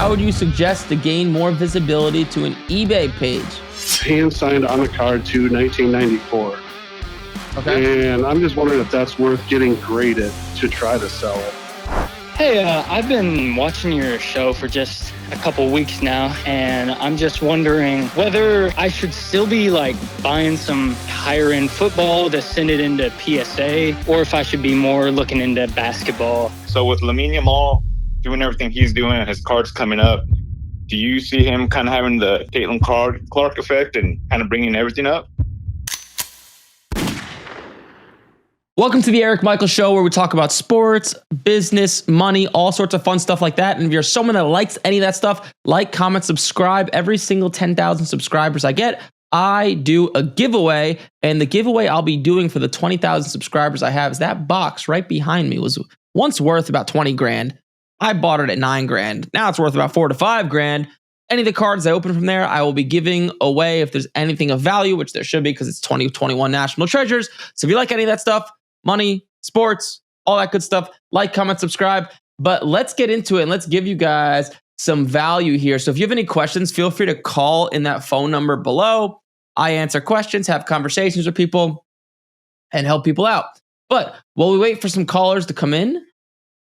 How would you suggest to gain more visibility to an eBay page? Hand signed on the card to 1994. Okay. And I'm just wondering if that's worth getting graded to try to sell it. Hey, I've been watching your show for just a couple weeks now, and I'm just wondering whether I should still be buying some higher end football to send it into PSA, or if I should be more looking into basketball. So with Lamine Yamal doing everything he's doing and his cards coming up, do you see him kind of having the Caitlin Clark effect and kind of bringing everything up? Welcome to the Eric Michael Show, where we talk about sports, business, money, all sorts of fun stuff like that. And if you're someone that likes any of that stuff, like, comment, subscribe. Every single 10,000 subscribers I get, I do a giveaway. And the giveaway I'll be doing for the 20,000 subscribers I have is that box right behind me. It was once worth about 20 grand. I bought it at 9 grand. Now it's worth about 4 to 5 grand. Any of the cards I open from there, I will be giving away if there's anything of value, which there should be because it's 2021 National Treasures. So if you like any of that stuff, money, sports, all that good stuff, like, comment, subscribe. But let's get into it and let's give you guys some value here. So if you have any questions, feel free to call in that phone number below. I answer questions, have conversations with people, and help people out. But while we wait for some callers to come in,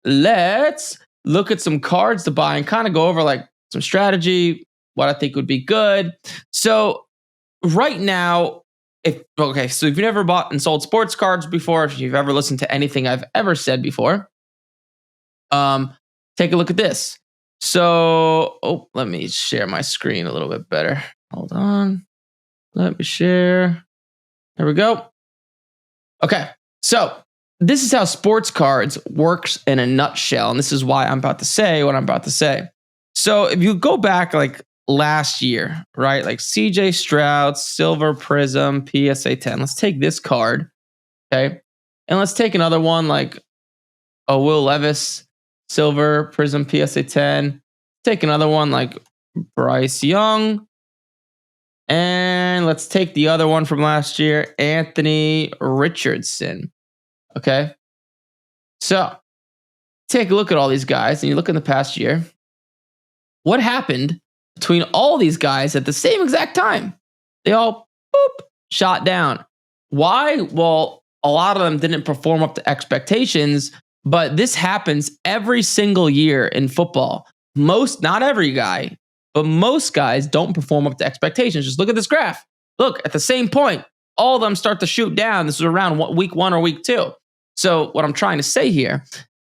let's look at some cards to buy and kind of go over some strategy, what I think would be good. So right now, so if you've never bought and sold sports cards before, if you've ever listened to anything I've ever said before, take a look at this. So, let me share my screen a little bit better. Hold on. Let me share. There we go. Okay. So this is how sports cards works in a nutshell. And this is why I'm about to say what I'm about to say. So if you go back last year, right? CJ Stroud, Silver Prism, PSA 10. Let's take this card, okay? And let's take another one Will Levis, Silver Prism, PSA 10. Take another one like Bryce Young. And let's take the other one from last year, Anthony Richardson, okay? So take a look at all these guys, and you look in the past year. What happened between all these guys at the same exact time? They all shot down. Why? Well, a lot of them didn't perform up to expectations, but this happens every single year in football. Not every guy, but most guys don't perform up to expectations. Just look at this graph. Look, at the same point, all of them start to shoot down. This is around week 1 or week 2. So what I'm trying to say here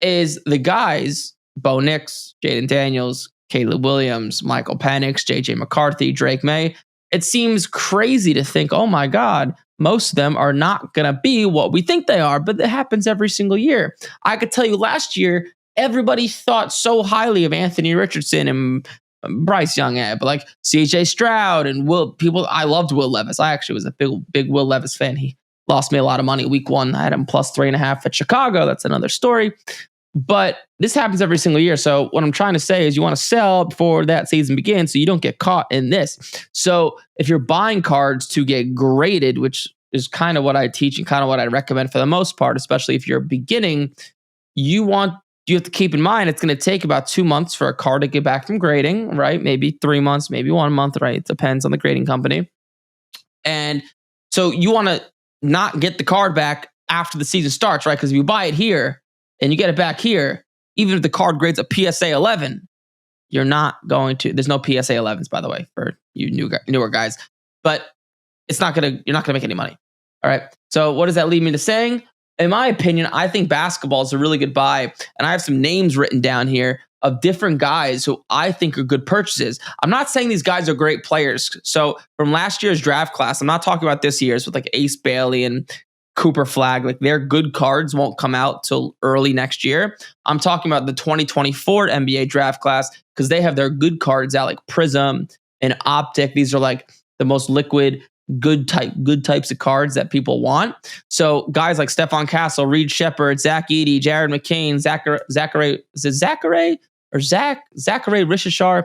is the guys, Bo Nix, Jaden Daniels, Caleb Williams, Michael Penix, JJ McCarthy, Drake May. It seems crazy to think, oh my God, most of them are not going to be what we think they are, but it happens every single year. I could tell you last year, everybody thought so highly of Anthony Richardson and Bryce Young, but CJ Stroud and I loved Will Levis. I actually was a big Will Levis fan. He lost me a lot of money week 1. I had him plus 3.5 at Chicago. That's another story. But this happens every single year. So what I'm trying to say is you want to sell before that season begins so you don't get caught in this. So if you're buying cards to get graded, which is kind of what I teach and kind of what I recommend for the most part, especially if you're beginning, you have to keep in mind it's going to take about 2 months for a card to get back from grading, right? Maybe 3 months, maybe 1 month, right? It depends on the grading company. And so you want to not get the card back after the season starts, right? Because if you buy it here, and you get it back here, even if the card grades a PSA 11, you're not going to. There's no PSA 11s, by the way, for you newer guys. But you're not gonna make any money. All right. So what does that lead me to saying? In my opinion, I think basketball is a really good buy, and I have some names written down here of different guys who I think are good purchases. I'm not saying these guys are great players. So from last year's draft class, I'm not talking about this year's with Ace Bailey and Cooper Flag. Their good cards won't come out till early next year. I'm talking about the 2024 NBA draft class because they have their good cards out, like Prism and Optic. These are the most liquid, good types of cards that people want. So guys like Stephon Castle, Reed Shepard, Zach Edey, Jared McCain, Zachary Rishishar,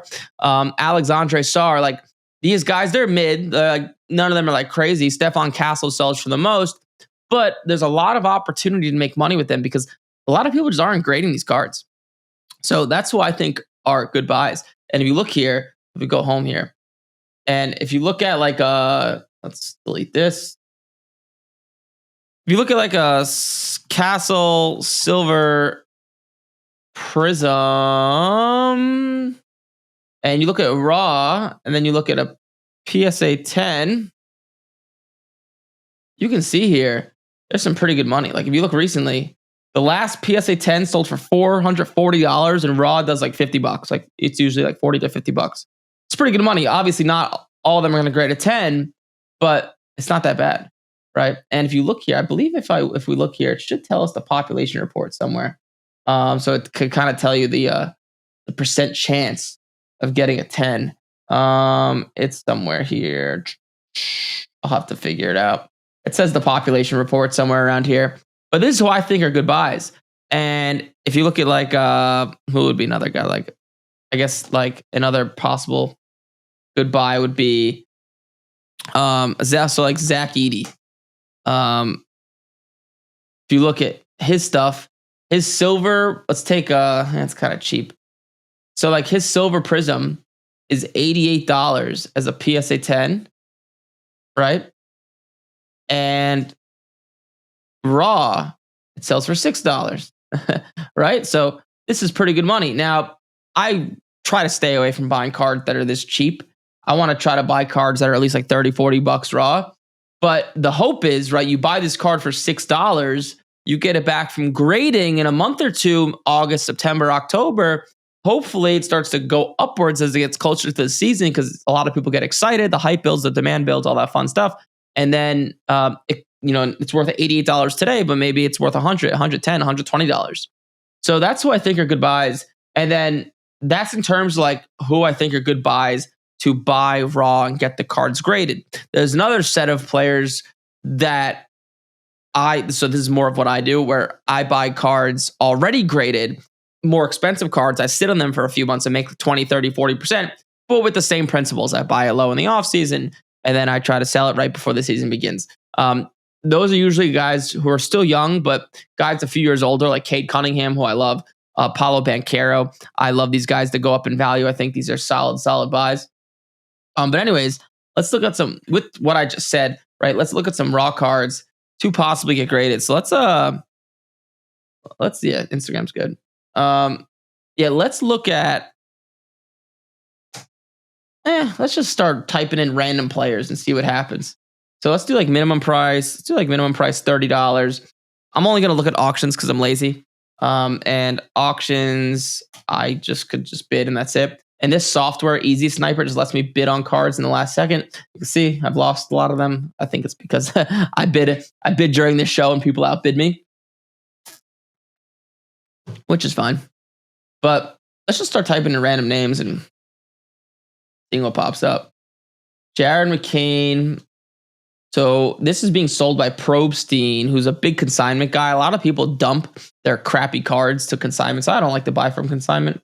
Alexandre Sarr. These guys, they're mid. None of them are crazy. Stephon Castle sells for the most. But there's a lot of opportunity to make money with them because a lot of people just aren't grading these cards. So that's who I think are good buys. And if you look here, if we go home here, and if you look at like let's delete this. If you look at like a Castle Silver Prism, and you look at Raw, and then you look at a PSA 10, you can see here there's some pretty good money. Like if you look recently, the last PSA 10 sold for $440, and Raw does like $50. Like it's usually like $40 to $50. It's pretty good money. Obviously, not all of them are going to grade a 10, but it's not that bad, right? And if you look here, I believe if we look here, it should tell us the population report somewhere. So it could kind of tell you the percent chance of getting a 10. It's somewhere here. I'll have to figure it out. It says the population report somewhere around here. But this is who I think are good buys. And if you look at like who would be another guy? Like I guess like another possible good buy would be so like Zach Edey. If you look at his stuff, his silver, let's take it's kind of cheap. So like his silver prism is $88 as a PSA 10, right? And Raw, it sells for $6, right? So this is pretty good money. Now, I try to stay away from buying cards that are this cheap. I want to try to buy cards that are at least like $30-$40 Raw. But the hope is, right, you buy this card for $6, you get it back from grading in a month or two, August, September, October. Hopefully it starts to go upwards as it gets closer to the season because a lot of people get excited. The hype builds, the demand builds, all that fun stuff. And then it's worth $88 today, but maybe it's worth $100, $110, $120. So that's who I think are good buys. And then that's in terms of like who I think are good buys to buy Raw and get the cards graded. There's another set of players that so this is more of what I do, where I buy cards already graded, more expensive cards. I sit on them for a few months and make 20, 30, 40%, but with the same principles. I buy it low in the off season, and then I try to sell it right before the season begins. Those are usually guys who are still young, but guys a few years older, like Cade Cunningham, who I love, Paolo Banchero. I love these guys that go up in value. I think these are solid buys. But anyways, let's look at some, with what I just said, right? Let's look at some Raw cards to possibly get graded. So let's Instagram's good. Let's look at, let's just start typing in random players and see what happens. So let's do like minimum price. Let's do like minimum price $30. I'm only going to look at auctions because I'm lazy. And auctions, I could just bid and that's it. And this software, Easy Sniper, just lets me bid on cards in the last second. You can see I've lost a lot of them. I think it's because I bid during this show and people outbid me, which is fine. But let's just start typing in random names and seeing what pops up. Jared McCain. So this is being sold by Probstein, who's a big consignment guy. A lot of people dump their crappy cards to consignment, so I don't like to buy from consignment.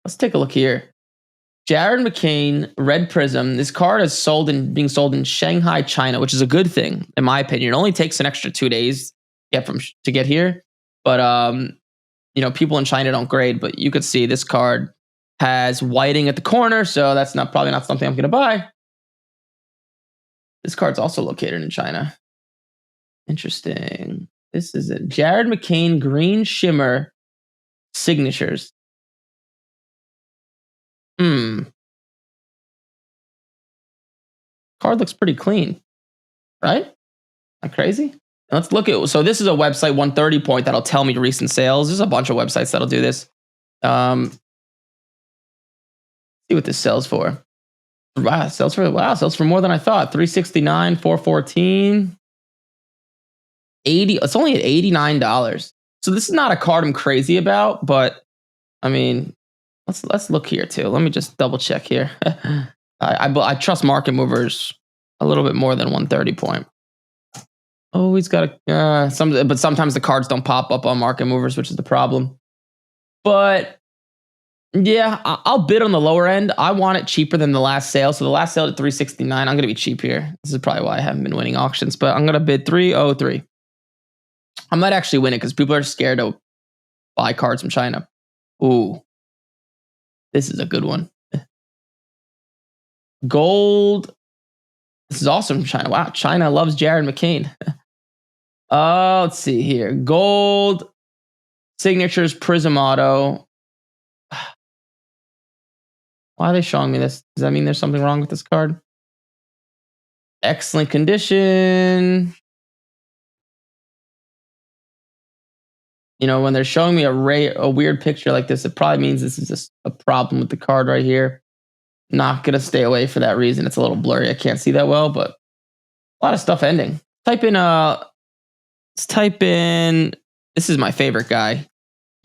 Let's take a look here. Jared McCain, Red Prism. This card is being sold in Shanghai, China, which is a good thing, in my opinion. It only takes an extra 2 days to get here. But people in China don't grade, but you could see this card has whiting at the corner, so that's probably not something I'm going to buy. This card's also located in China. Interesting. This is it. Jared McCain Green Shimmer Signatures. Card looks pretty clean, right? Not crazy? And let's look at, so this is a website, 130 Point, that'll tell me recent sales. There's a bunch of websites that'll do this. See what this sells for. Wow, sells for more than I thought. 369, 414, 80. It's only at $89. So this is not a card I'm crazy about, but I mean, let's look here too. Let me just double check here. I trust market movers a little bit more than 130 Point. Oh, he's got but sometimes the cards don't pop up on market movers, which is the problem. But yeah, I'll bid on the lower end. I want it cheaper than the last sale. So the last sale at 369, I'm going to be cheap here. This is probably why I haven't been winning auctions, but I'm going to bid 303. I might actually win it because people are scared to buy cards from China. Ooh, this is a good one. Gold. This is also from China. Wow, China loves Jared McCain. Let's see here. Gold signatures Prism Auto. Why are they showing me this? Does that mean there's something wrong with this card? Excellent condition. You know, when they're showing me a weird picture like this, it probably means this is just a problem with the card right here. Not gonna stay away for that reason. It's a little blurry. I can't see that well, but a lot of stuff ending. Let's type in. This is my favorite guy.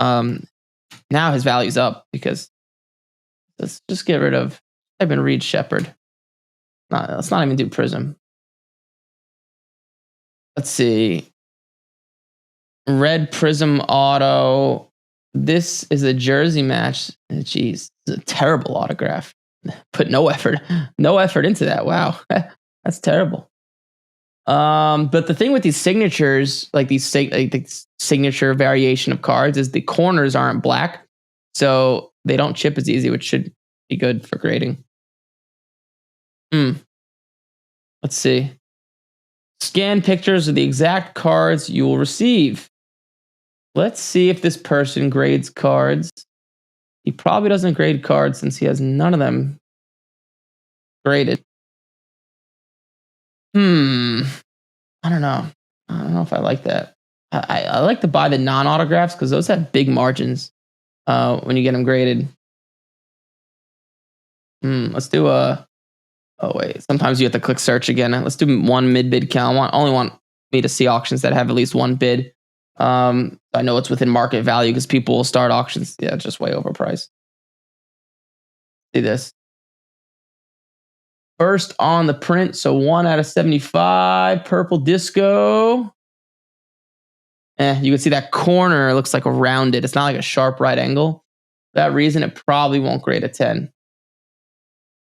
Now his value's up because let's just get rid of. Type in Reed Shepherd. Let's not even do Prism. Let's see. Red Prism Auto. This is a jersey match. Jeez, it's a terrible autograph. Put no effort into that. Wow, that's terrible. But the thing with these signatures, like the signature variation of cards, is the corners aren't black, so they don't chip as easy, which should be good for grading. Let's see. Scan pictures of the exact cards you will receive. Let's see if this person grades cards. He probably doesn't grade cards since he has none of them graded. I don't know. I don't know if I like that. I like to buy the non-autographs because those have big margins when you get them graded. Let's do a... Oh, wait. Sometimes you have to click search again. Let's do one mid-bid count. I only want me to see auctions that have at least one bid. I know it's within market value because people will start auctions. Yeah, just way overpriced. See this. First on the print, so 1 out of 75. Purple Disco. You can see that corner looks like a rounded. It's not like a sharp right angle. For that reason, it probably won't grade a 10.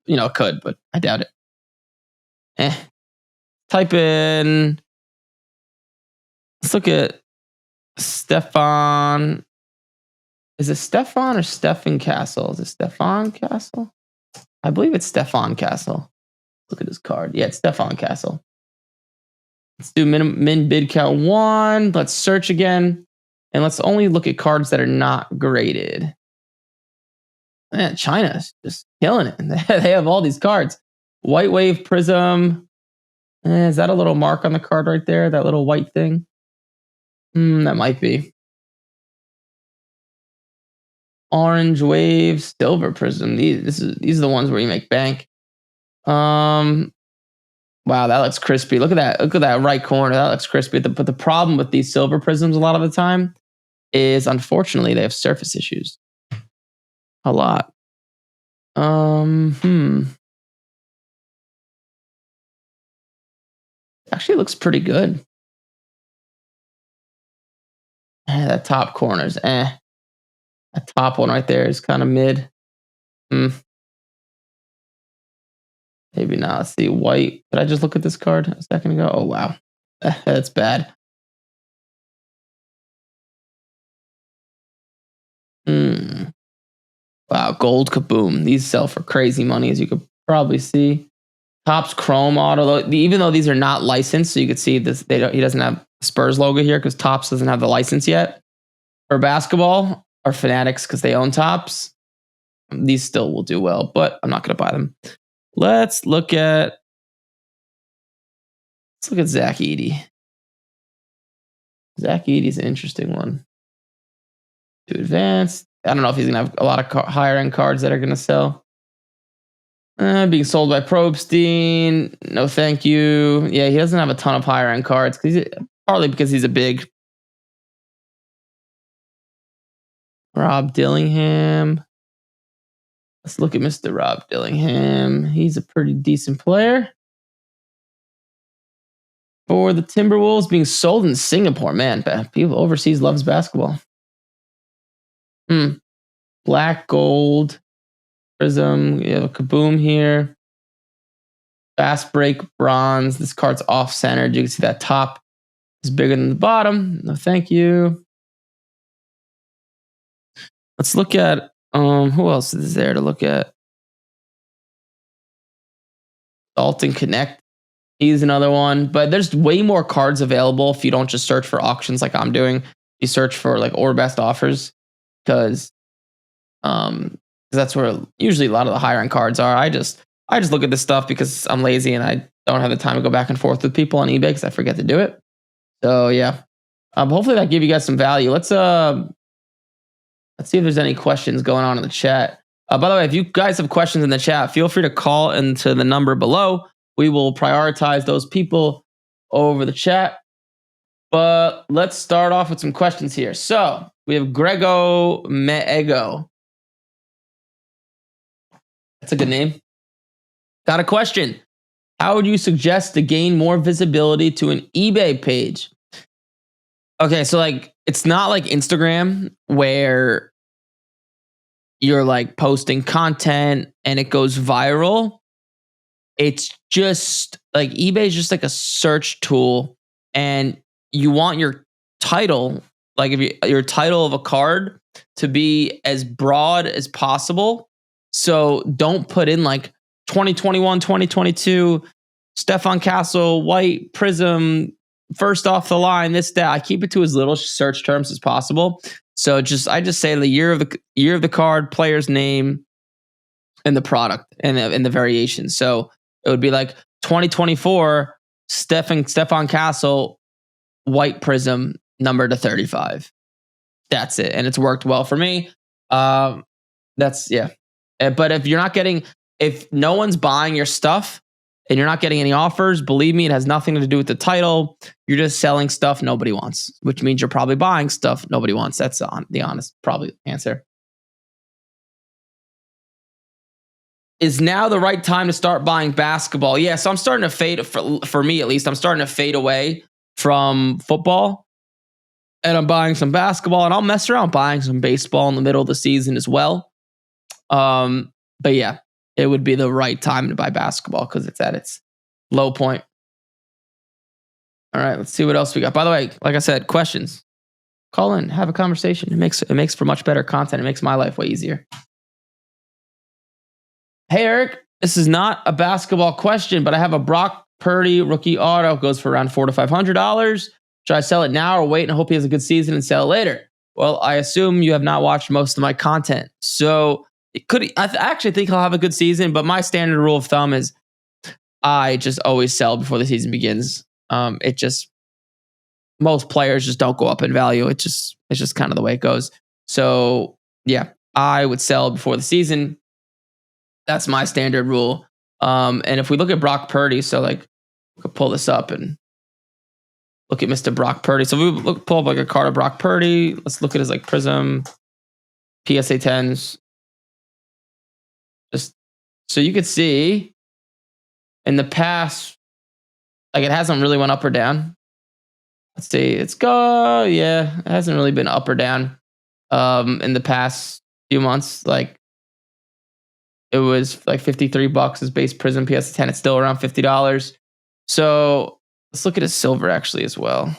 You know, it could, but I doubt it. Type in... Let's look at Stefan. Is it Stefan or Stefan Castle? Is it Stefan Castle? I believe it's Stefan Castle. Look at his card. Yeah, it's Stefan Castle. Let's do min bid count 1. Let's search again. And let's only look at cards that are not graded. Man, China's just killing it. They have all these cards. White Wave Prism. Is that a little mark on the card right there? That little white thing? That might be. Orange Wave, Silver Prism. These are the ones where you make bank. Wow, that looks crispy. Look at that. Look at that right corner. That looks crispy. But the problem with these silver prisms a lot of the time is, unfortunately, they have surface issues. A lot. Actually looks pretty good. That top corner's That top one right there is kind of mid. Maybe not. Let's see. White. Did I just look at this card a second ago? Oh, wow. That's bad. Wow. Gold Kaboom. These sell for crazy money, as you could probably see. Topps Chrome Auto. Even though these are not licensed, so you could see this. He doesn't have Spurs logo here because Topps doesn't have the license yet for basketball, or Fanatics because they own Topps. These still will do well, but I'm not going to buy them. Let's look at Zach Edey. Zach Edey's an interesting one. To advance. I don't know if he's going to have a lot of higher end cards that are going to sell. Being sold by Probstein. No, thank you. Yeah, he doesn't have a ton of higher end cards. Partly because he's a big. Rob Dillingham. Let's look at Mr. Rob Dillingham. He's a pretty decent player. For the Timberwolves, being sold in Singapore. Man, people overseas loves basketball. Black, gold, prism. You have a Kaboom here. Fast break, bronze. This card's off-centered. You can see that top is bigger than the bottom. No, thank you. Let's look at... who else is there to look at? Dalton Connect. He's another one. But there's way more cards available if you don't just search for auctions like I'm doing. You search for like or best offers because that's where usually a lot of the higher end cards are. I just look at this stuff because I'm lazy and I don't have the time to go back and forth with people on eBay because I forget to do it. So yeah, hopefully that gave you guys some value. Let's see if there's any questions going on in the chat. By the way, if you guys have questions in the chat, feel free to call into the number below. We will prioritize those people over the chat. But let's start off with some questions here. So we have Grego Meego. That's a good name. Got a question. How would you suggest to gain more visibility to an eBay page? Okay, so like it's not like Instagram where you're like posting content and it goes viral. It's just like eBay is just like a search tool, and you want your title, like if your title of a card to be as broad as possible. So don't put in like 2021, 2022, Stefan Castle, white prism, first off the line, this, that. I keep it to as little search terms as possible. So I just say the year of the card, player's name, and the product and the variation. So it would be like 2024 Stefan Castle, white prism, number to 35. That's it. And it's worked well for me. That's yeah. But if no one's buying your stuff and you're not getting any offers, believe me, it has nothing to do with the title. You're just selling stuff nobody wants, which means you're probably buying stuff nobody wants. That's the honest probably answer. Is now the right time to start buying basketball? Yeah, so I'm starting to fade, for me at least, I'm starting to fade away from football. And I'm buying some basketball, and I'll mess around buying some baseball in the middle of the season as well. But yeah, it would be the right time to buy basketball because it's at its low point. All right, let's see what else we got. By the way, like I said, questions. Call in, have a conversation. It makes for much better content. It makes my life way easier. Hey, Eric, this is not a basketball question, but I have a Brock Purdy rookie auto. Goes for around $400 to $500. Should I sell it now or wait and hope he has a good season and sell it later? Well, I assume you have not watched most of my content. So I actually think he'll have a good season, but my standard rule of thumb is I just always sell before the season begins. Most players just don't go up in value. It's just kind of the way it goes. So yeah, I would sell before the season. That's my standard rule. And if we look at Brock Purdy, so like we could pull this up and look at Mr. Brock Purdy. So we pull up like a card of Brock Purdy. Let's look at his like Prism, PSA 10s. Just so you could see in the past, like it hasn't really went up or down. Let's see. It hasn't really been up or down in the past few months. Like it was like $53 is base Prism PSA 10. It's still around $50. So let's look at his silver actually as well.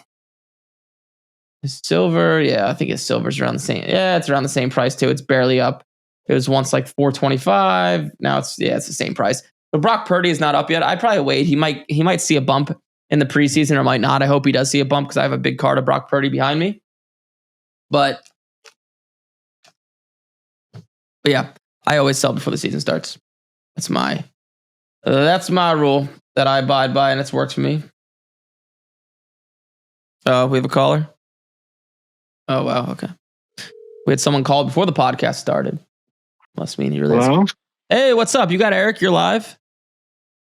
His silver, yeah, I think his silver's around the same. Yeah, it's around the same price too. It's barely up. It was once like $425. Now it's the same price. But Brock Purdy is not up yet. I'd probably wait. He might see a bump in the preseason or might not. I hope he does see a bump because I have a big card of Brock Purdy behind me. But yeah, I always sell before the season starts. That's my rule that I abide by, and it's worked for me. We have a caller. Oh wow, okay. We had someone call before the podcast started. Must mean you really. Hello? Hey, what's up? You got Eric? You're live.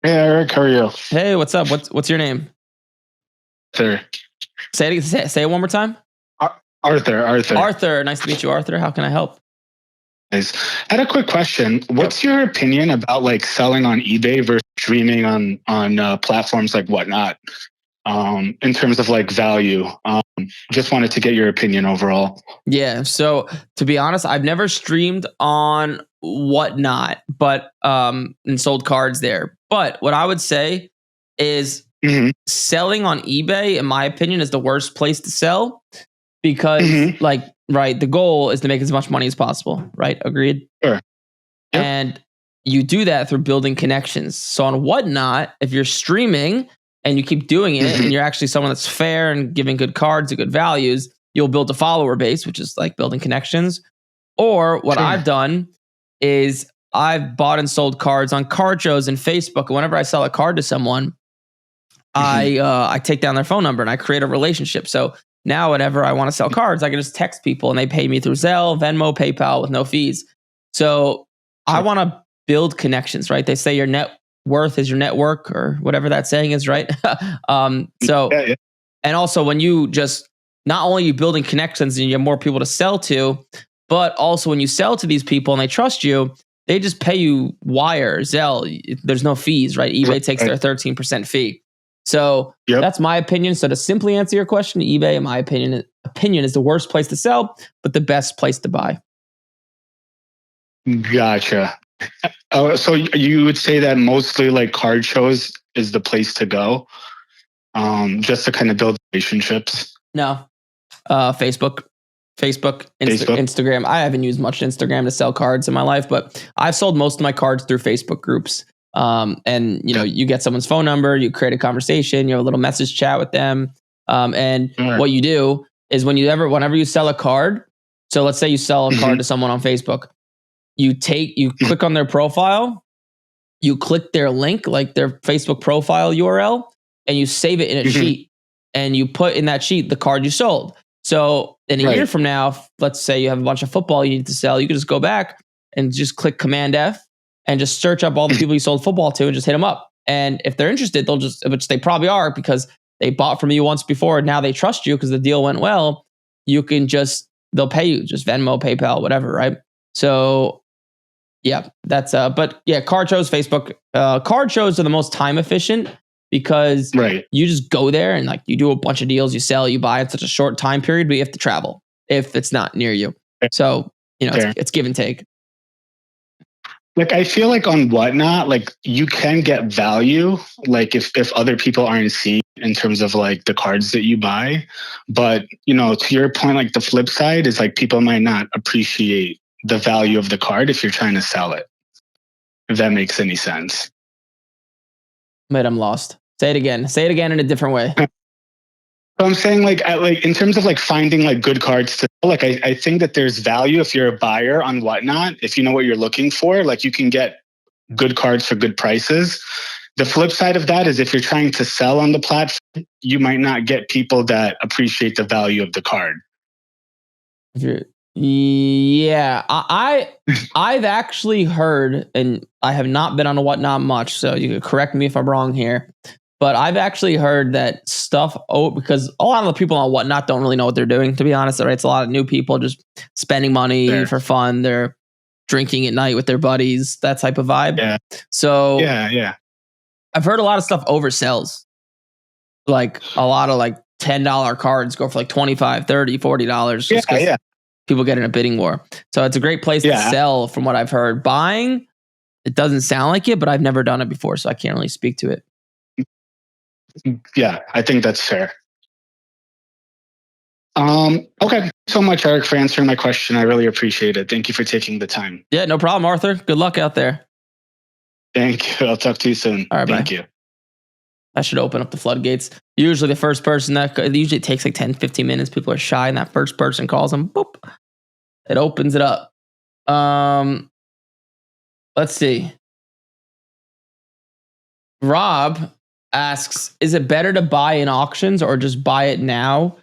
Hey, Eric, how are you? Hey, what's up? What's your name? Arthur. Say it one more time. Arthur. Arthur, nice to meet you, Arthur. How can I help? Nice. I had a quick question. What's your opinion about like selling on eBay versus streaming on platforms like Whatnot? In terms of like value, just wanted to get your opinion overall. Yeah. So to be honest, I've never streamed on Whatnot, but and sold cards there. But what I would say is selling on eBay, in my opinion, is the worst place to sell because the goal is to make as much money as possible. Right. Agreed. Sure. Yep. And you do that through building connections. So on Whatnot, if you're streaming and you keep doing it and you're actually someone that's fair and giving good cards and good values, you'll build a follower base, which is like building connections. Or what I've done is I've bought and sold cards on card shows and Facebook. And whenever I sell a card to someone, I take down their phone number and I create a relationship. So now whenever I want to sell cards, I can just text people and they pay me through Zelle, Venmo, PayPal with no fees. So I want to build connections, right? They say your net worth is your network or whatever that saying is, right? And also when you just, not only are you building connections and you have more people to sell to, but also when you sell to these people and they trust you, they just pay you wire, Zelle. There's no fees, right? eBay takes their 13% fee. So that's my opinion. So to simply answer your question, eBay, in my opinion, is the worst place to sell, but the best place to buy. Gotcha. So you would say that mostly like card shows is the place to go, just to kind of build relationships? No. Facebook, Instagram. I haven't used much Instagram to sell cards in my life, but I've sold most of my cards through Facebook groups. And you get someone's phone number, you create a conversation, you have a little message chat with them. And what you do is whenever you sell a card, so let's say you sell a card to someone on Facebook, you click on their profile, you click their link, like their Facebook profile URL, and you save it in a sheet, and you put in that sheet the card you sold. So in a year from now, let's say you have a bunch of football you need to sell, you can just go back and just click Command F and just search up all the people you sold football to and just hit them up. And if they're interested, which they probably are because they bought from you once before and now they trust you because the deal went well, they'll pay you, just Venmo, PayPal, whatever, right? So yeah, that's but yeah, card shows, Facebook. Card shows are the most time efficient because you just go there and like you do a bunch of deals, you sell, you buy in such a short time period, but you have to travel if it's not near you. So, it's give and take. Like, I feel like on Whatnot, like you can get value, like if other people aren't seeing in terms of like the cards that you buy. But, to your point, like the flip side is like people might not appreciate the value of the card if you're trying to sell it. If that makes any sense. Wait, I'm lost. Say it again. Say it again in a different way. So I'm saying like in terms of like finding like good cards to sell, like I think that there's value if you're a buyer on Whatnot, if you know what you're looking for, like you can get good cards for good prices. The flip side of that is if you're trying to sell on the platform, you might not get people that appreciate the value of the card. Yeah, I've actually heard, and I have not been on a Whatnot much, so you could correct me if I'm wrong here. But I've actually heard that stuff, because a lot of the people on Whatnot don't really know what they're doing, to be honest. Right? It's a lot of new people just spending money for fun. They're drinking at night with their buddies, that type of vibe. Yeah. So yeah. I've heard a lot of stuff oversells. Like a lot of like $10 cards go for like $25, $30, $40. Just people get in a bidding war. So it's a great place to sell from what I've heard. Buying, it doesn't sound like it, but I've never done it before, so I can't really speak to it. Yeah, I think that's fair. Okay. So much, Eric, for answering my question. I really appreciate it. Thank you for taking the time. Yeah, no problem, Arthur. Good luck out there. Thank you. I'll talk to you soon. All right, Thank you. That should open up the floodgates. Usually the first person usually it takes like 10, 15 minutes. People are shy and that first person calls them. Boop. It opens it up. Let's see. Rob asks, is it better to buy in auctions or just buy it now?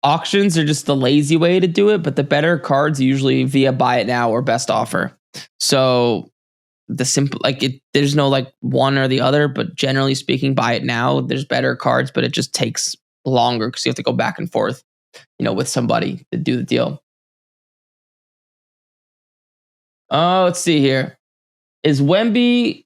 Auctions are just the lazy way to do it, but the better cards usually via buy it now or best offer. So the simple, there's no like one or the other, but generally speaking, buy it now. There's better cards, but it just takes longer because you have to go back and forth, with somebody to do the deal. Let's see here. Is Wemby ?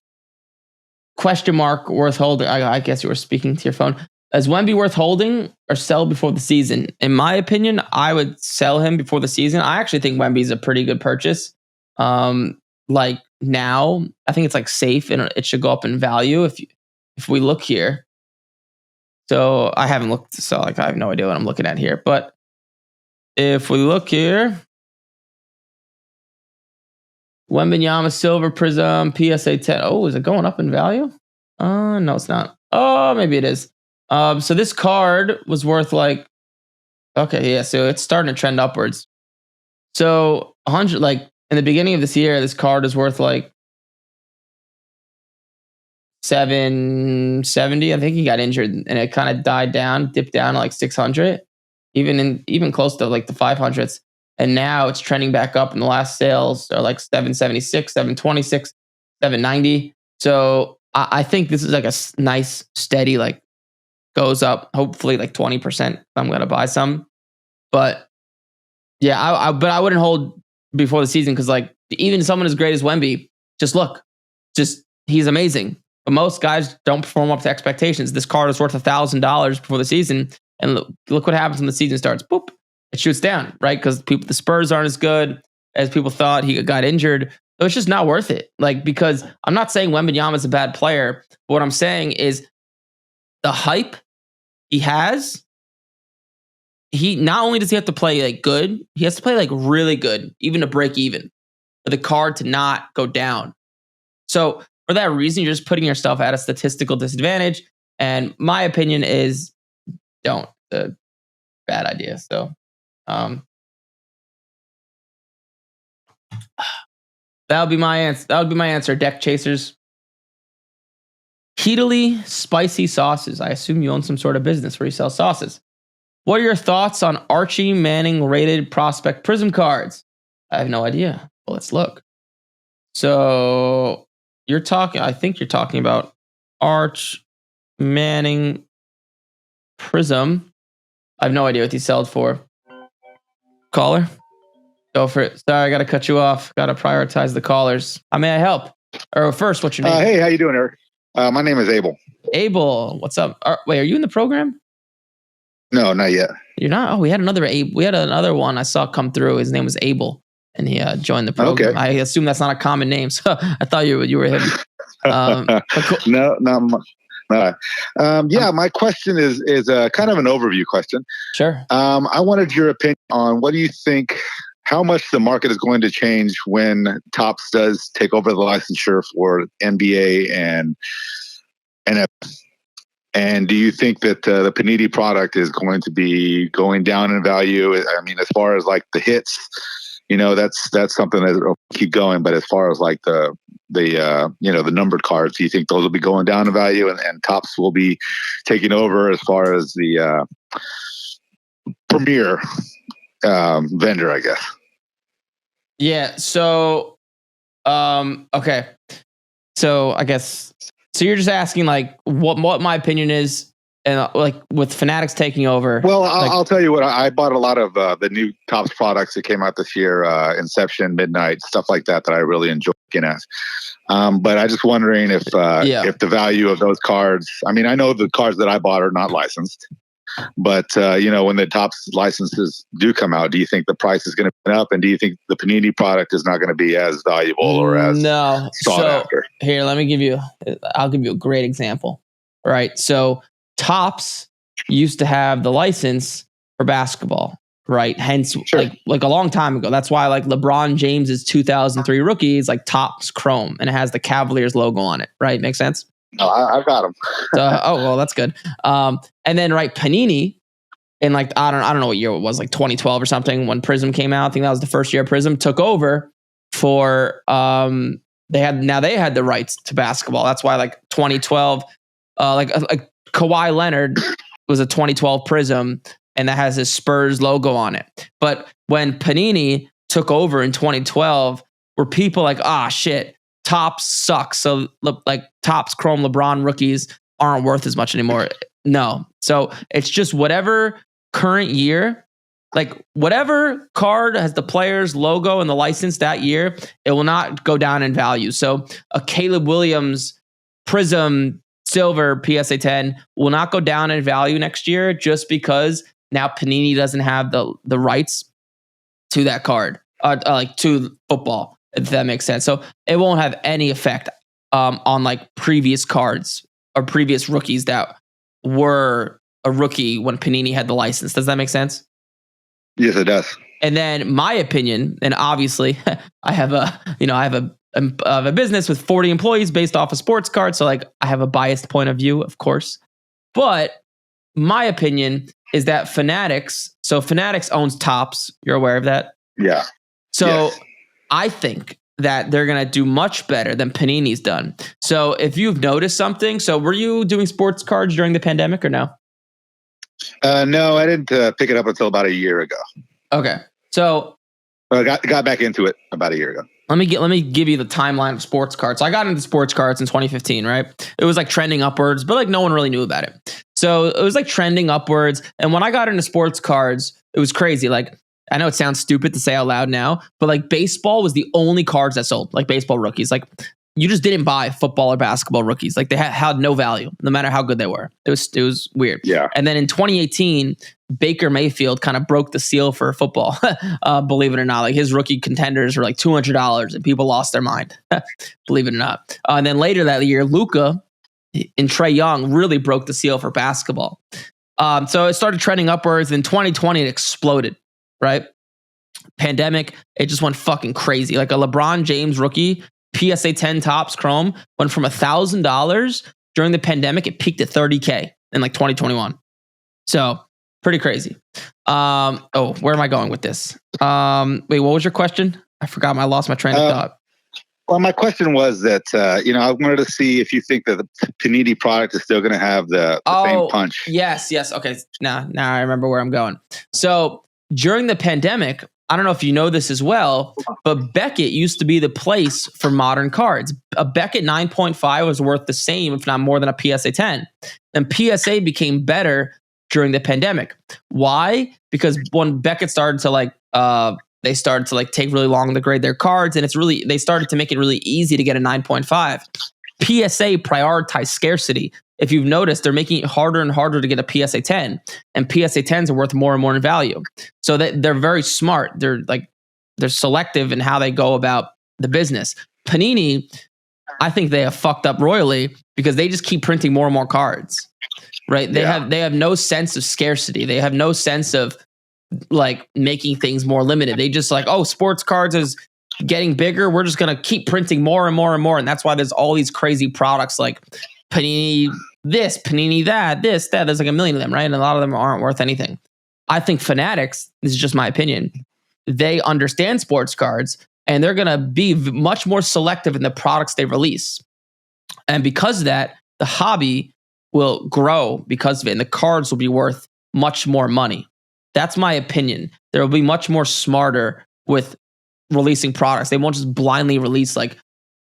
Worth holding? I guess you were speaking to your phone. Is Wemby worth holding or sell before the season? In my opinion, I would sell him before the season. I actually think Wemby's a pretty good purchase. Like now, I think it's like safe and it should go up in value if we look here. So I haven't looked, so like I have no idea what I'm looking at here. But if we look here, Wembanyama Silver Prism PSA 10. Oh, is it going up in value? No, it's not. Oh, maybe it is. So this card was worth like, okay, yeah, so it's starting to trend upwards. So 100, like in the beginning of this year, this card is worth like 770. I think he got injured and it kind of died down, dipped down to like 600, even close to like the 500s. And now it's trending back up, and the last sales are like 776, 726, 790. So I think this is like a nice, steady, like goes up, hopefully like 20%. I'm going to buy some. But yeah, but I wouldn't hold before the season because like even someone as great as Wemby, he's amazing. But most guys don't perform up to expectations. This card is worth $1,000 before the season. And look what happens when the season starts. Boop. It shoots down, right? Because the Spurs aren't as good as people thought. He got injured. So it's just not worth it. Like, because I'm not saying Wembanyama is a bad player, but what I'm saying is the hype he has, he not only does he have to play like good, he has to play like really good, even to break even, for the card to not go down. So for that reason, you're just putting yourself at a statistical disadvantage. And my opinion is don't. It's a bad idea. So that would be my answer. That would be my answer. Deck chasers. Heatily spicy sauces. I assume you own some sort of business where you sell sauces. What are your thoughts on Archie Manning rated prospect prism cards? I have no idea. Well, let's look. So I think you're talking about Arch Manning prism. I have no idea what these sold for. Caller? Go for it. Sorry, I got to cut you off. Got to prioritize the callers. How may I help? Or first, what's your name? Hey, how you doing, Eric? My name is Abel. Abel, what's up? Wait, are you in the program? No, not yet. You're not? Oh, we had another one I saw come through. His name was Abel, and he joined the program. Okay. I assume that's not a common name, so I thought you were him. Cool. No, not. My question is kind of an overview question. Sure. I wanted your opinion on what do you think, how much the market is going to change when Topps does take over the licensure for NBA and NFL. And do you think that the Panini product is going to be going down in value? I mean, as far as like the hits, that's something that will keep going. But as far as like the numbered cards, do you think those will be going down in value and Topps will be taking over as far as the premier vendor, I guess? Yeah. So, okay. So I guess, so you're just asking like what my opinion is, and like with Fanatics taking over. Well, I'll tell you what, I bought a lot of the new Topps products that came out this year, Inception, Midnight, stuff like that I really enjoy looking at. But I just wondering if the value of those cards, I mean, I know the cards that I bought are not licensed, but when the Topps licenses do come out, do you think the price is going to be up? And do you think the Panini product is not going to be as valuable or as sought after? Here, I'll give you a great example. All right. So Topps used to have the license for basketball, right? Hence, sure. like a long time ago. That's why like LeBron James's 2003 rookie is like Topps Chrome and it has the Cavaliers logo on it, right? Makes sense? No, I've got them. Well, that's good. And then Panini in like I don't know what year it was, like 2012 or something, when Prism came out. I think that was the first year Prism took over for they had the rights to basketball. That's why like 2012 like Kawhi Leonard was a 2012 Prism and that has his Spurs logo on it. But when Panini took over in 2012, were people like, shit, Topps sucks. So like Topps Chrome LeBron rookies aren't worth as much anymore. No. So it's just whatever current year, like whatever card has the player's logo and the license that year, it will not go down in value. So a Caleb Williams Prism Silver PSA 10 will not go down in value next year just because now Panini doesn't have the rights to that card, like to football. If that makes sense. So it won't have any effect on like previous cards or previous rookies that were a rookie when Panini had the license. Does that make sense? Yes, it does. And then my opinion, and obviously I have a business with 40 employees based off of sports cards. So like I have a biased point of view, of course. But my opinion is that Fanatics owns Topps. You're aware of that? Yeah. So Yes. I think that they're going to do much better than Panini's done. So if you've noticed something, so were you doing sports cards during the pandemic or no? No, I didn't pick it up until about a year ago. Okay. So I got back into it about a year ago. let me give you the timeline of sports cards. So I got into sports cards in 2015, right? It was like trending upwards, but like no one really knew about it. So it was like trending upwards. And when I got into sports cards, it was crazy. Like I know it sounds stupid to say out loud now, but like baseball was the only cards that sold, like baseball rookies. Like you just didn't buy football or basketball rookies. Like they had no value, no matter how good they were. It was weird. Yeah. And then in 2018, Baker Mayfield kind of broke the seal for football. Believe it or not, like his rookie contenders were like $200, and people lost their mind. Believe it or not. And then later that year, Luka and Trae Young really broke the seal for basketball. So it started trending upwards. In 2020, it exploded. Right? Pandemic, it just went fucking crazy. Like a LeBron James rookie PSA 10 Topps Chrome went from $1,000 during the pandemic. It peaked at $30K in like 2021. So pretty crazy. Where am I going with this? Wait, what was your question? I forgot. I lost my train of thought. Well, my question was that, I wanted to see if you think that the Panini product is still going to have the same punch. Yes. Okay. Now I remember where I'm going. So during the pandemic, I don't know if you know this as well, but Beckett used to be the place for modern cards. A Beckett 9.5 was worth the same, if not more, than a PSA 10. And PSA became better during the pandemic. Why? Because when Beckett started to they started to take really long to grade their cards, and they started to make it really easy to get a 9.5. PSA prioritized scarcity. If you've noticed, they're making it harder and harder to get a PSA 10, and PSA 10s are worth more and more in value. So they're very smart. They're selective in how they go about the business. Panini, I think they have fucked up royally because they just keep printing more and more cards. Right? They have no sense of scarcity. They have no sense of making things more limited. They just sports cards is getting bigger. We're just gonna keep printing more and more and more, and that's why there's all these crazy products like Panini this, Panini that, this, that. There's like a million of them, right? And a lot of them aren't worth anything. I think Fanatics, this is just my opinion, they understand sports cards, and they're gonna be much more selective in the products they release. And because of that, the hobby will grow because of it, and the cards will be worth much more money. That's my opinion. There will be much more smarter with releasing products. They won't just blindly release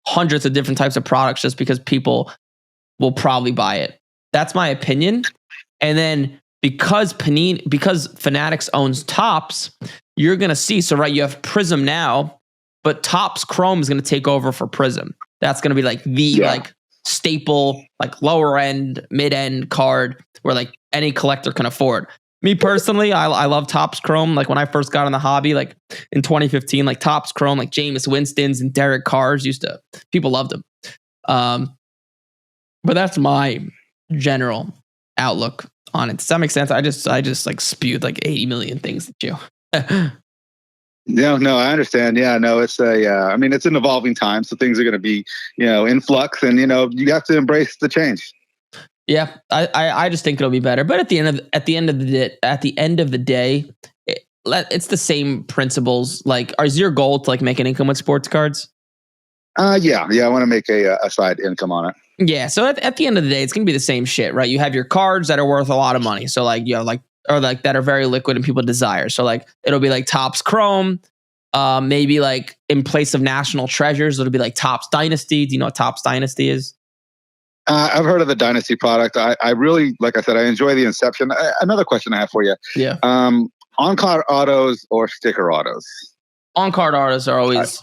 hundreds of different types of products just because people will probably buy it. That's my opinion. And then because Fanatics owns Topps, you're going to see, you have Prism now, but Topps Chrome is going to take over for Prism. That's going to be the staple, lower end, mid end card where any collector can afford. Me personally, I love Topps Chrome. When I first got in the hobby, in 2015, Topps Chrome, Jameis Winston's and Derek Carr's people loved them. But that's my general outlook on it. Does that make sense? I just spewed 80 million things at you. No, I understand. Yeah, no, it's it's an evolving time, so things are going to be, in flux, and you have to embrace the change. Yeah, I just think it'll be better. But at the end of the day, it's the same principles. Is your goal to make an income with sports cards? Yeah, I want to make a side income on it. Yeah, so at the end of the day, it's gonna be the same shit, right? You have your cards that are worth a lot of money, so that are very liquid and people desire. So it'll be Topps Chrome, maybe in place of National Treasures, it'll be Topps Dynasty. Do you know what Topps Dynasty is? I've heard of the Dynasty product. I really, like I said, I enjoy the inception. Another question I have for you. Yeah. On-card autos or sticker autos? On-card autos are always,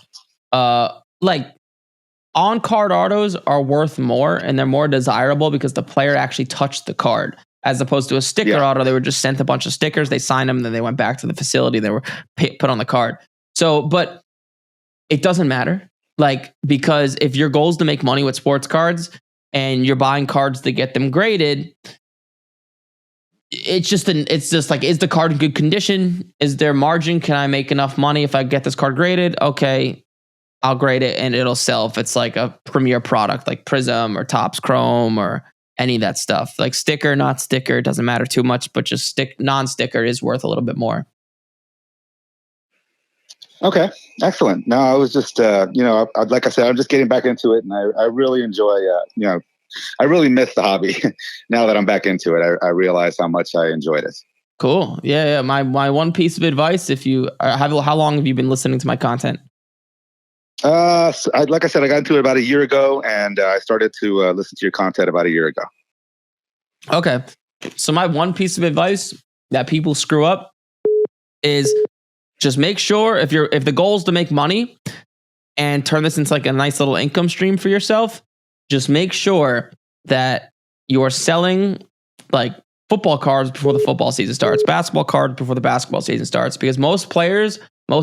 on-card autos are worth more and they're more desirable because the player actually touched the card. As opposed to a sticker auto, they were just sent a bunch of stickers, they signed them, and then they went back to the facility, they were put on the card. So, but it doesn't matter. Because if your goal is to make money with sports cards, and you're buying cards to get them graded, it's just like, is the card in good condition? Is there margin? Can I make enough money if I get this card graded? Okay, I'll grade it and it'll sell if it's like a premier product like Prism or Topps Chrome or any of that stuff. Like sticker, not sticker, it doesn't matter too much, but just non-sticker is worth a little bit more. Okay, excellent. No, I was just, like I said, I'm just getting back into it, and I really enjoy, I really miss the hobby. Now that I'm back into it, I realize how much I enjoyed it. Cool. Yeah. My one piece of advice, if you how long have you been listening to my content? Like I said, I got into it about a year ago, and I started to listen to your content about a year ago. Okay. So my one piece of advice that people screw up is just make sure if the goal is to make money and turn this into like a nice little income stream for yourself, just make sure that you're selling like football cards before the football season starts, basketball cards before the basketball season starts, because most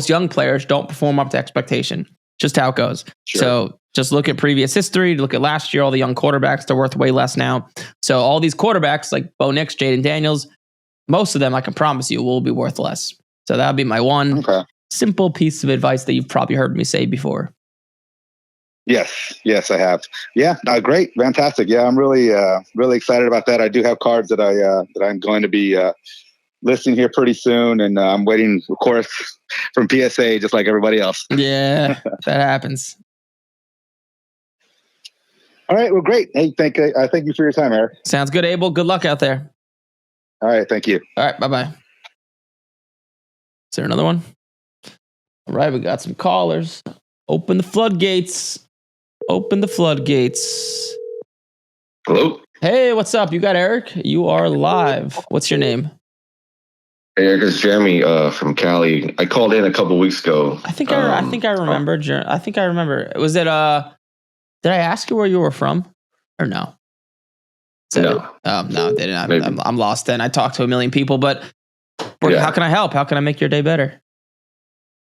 young players don't perform up to expectation. Just how it goes. Sure. So just look at previous history, look at last year, all the young quarterbacks, they're worth way less now. So all these quarterbacks like Bo Nix, Jaden Daniels, most of them, I can promise you, will be worth less. So that would be my one simple piece of advice that you've probably heard me say before. Yes, I have. Yeah, great, fantastic. Yeah, I'm really excited about that. I do have cards that I'm going to be listing here pretty soon, and I'm waiting, of course, from PSA, just like everybody else. Yeah, that happens. All right, well, great. Hey, thank you for your time, Eric. Sounds good, Abel. Good luck out there. All right, thank you. All right, bye-bye. Is there another one? All right, we got some callers. Open the floodgates. Open the floodgates. Hello? Hey, what's up? You got Eric? You are live. What's your name? Hey, Eric, it's Jeremy from Cali. I called in a couple weeks ago. I think I remember. I think I remember. Was it did I ask you where you were from? Or no? No. No, they didn't. I'm lost then. I talked to a million people, but how can I help? How can I make your day better?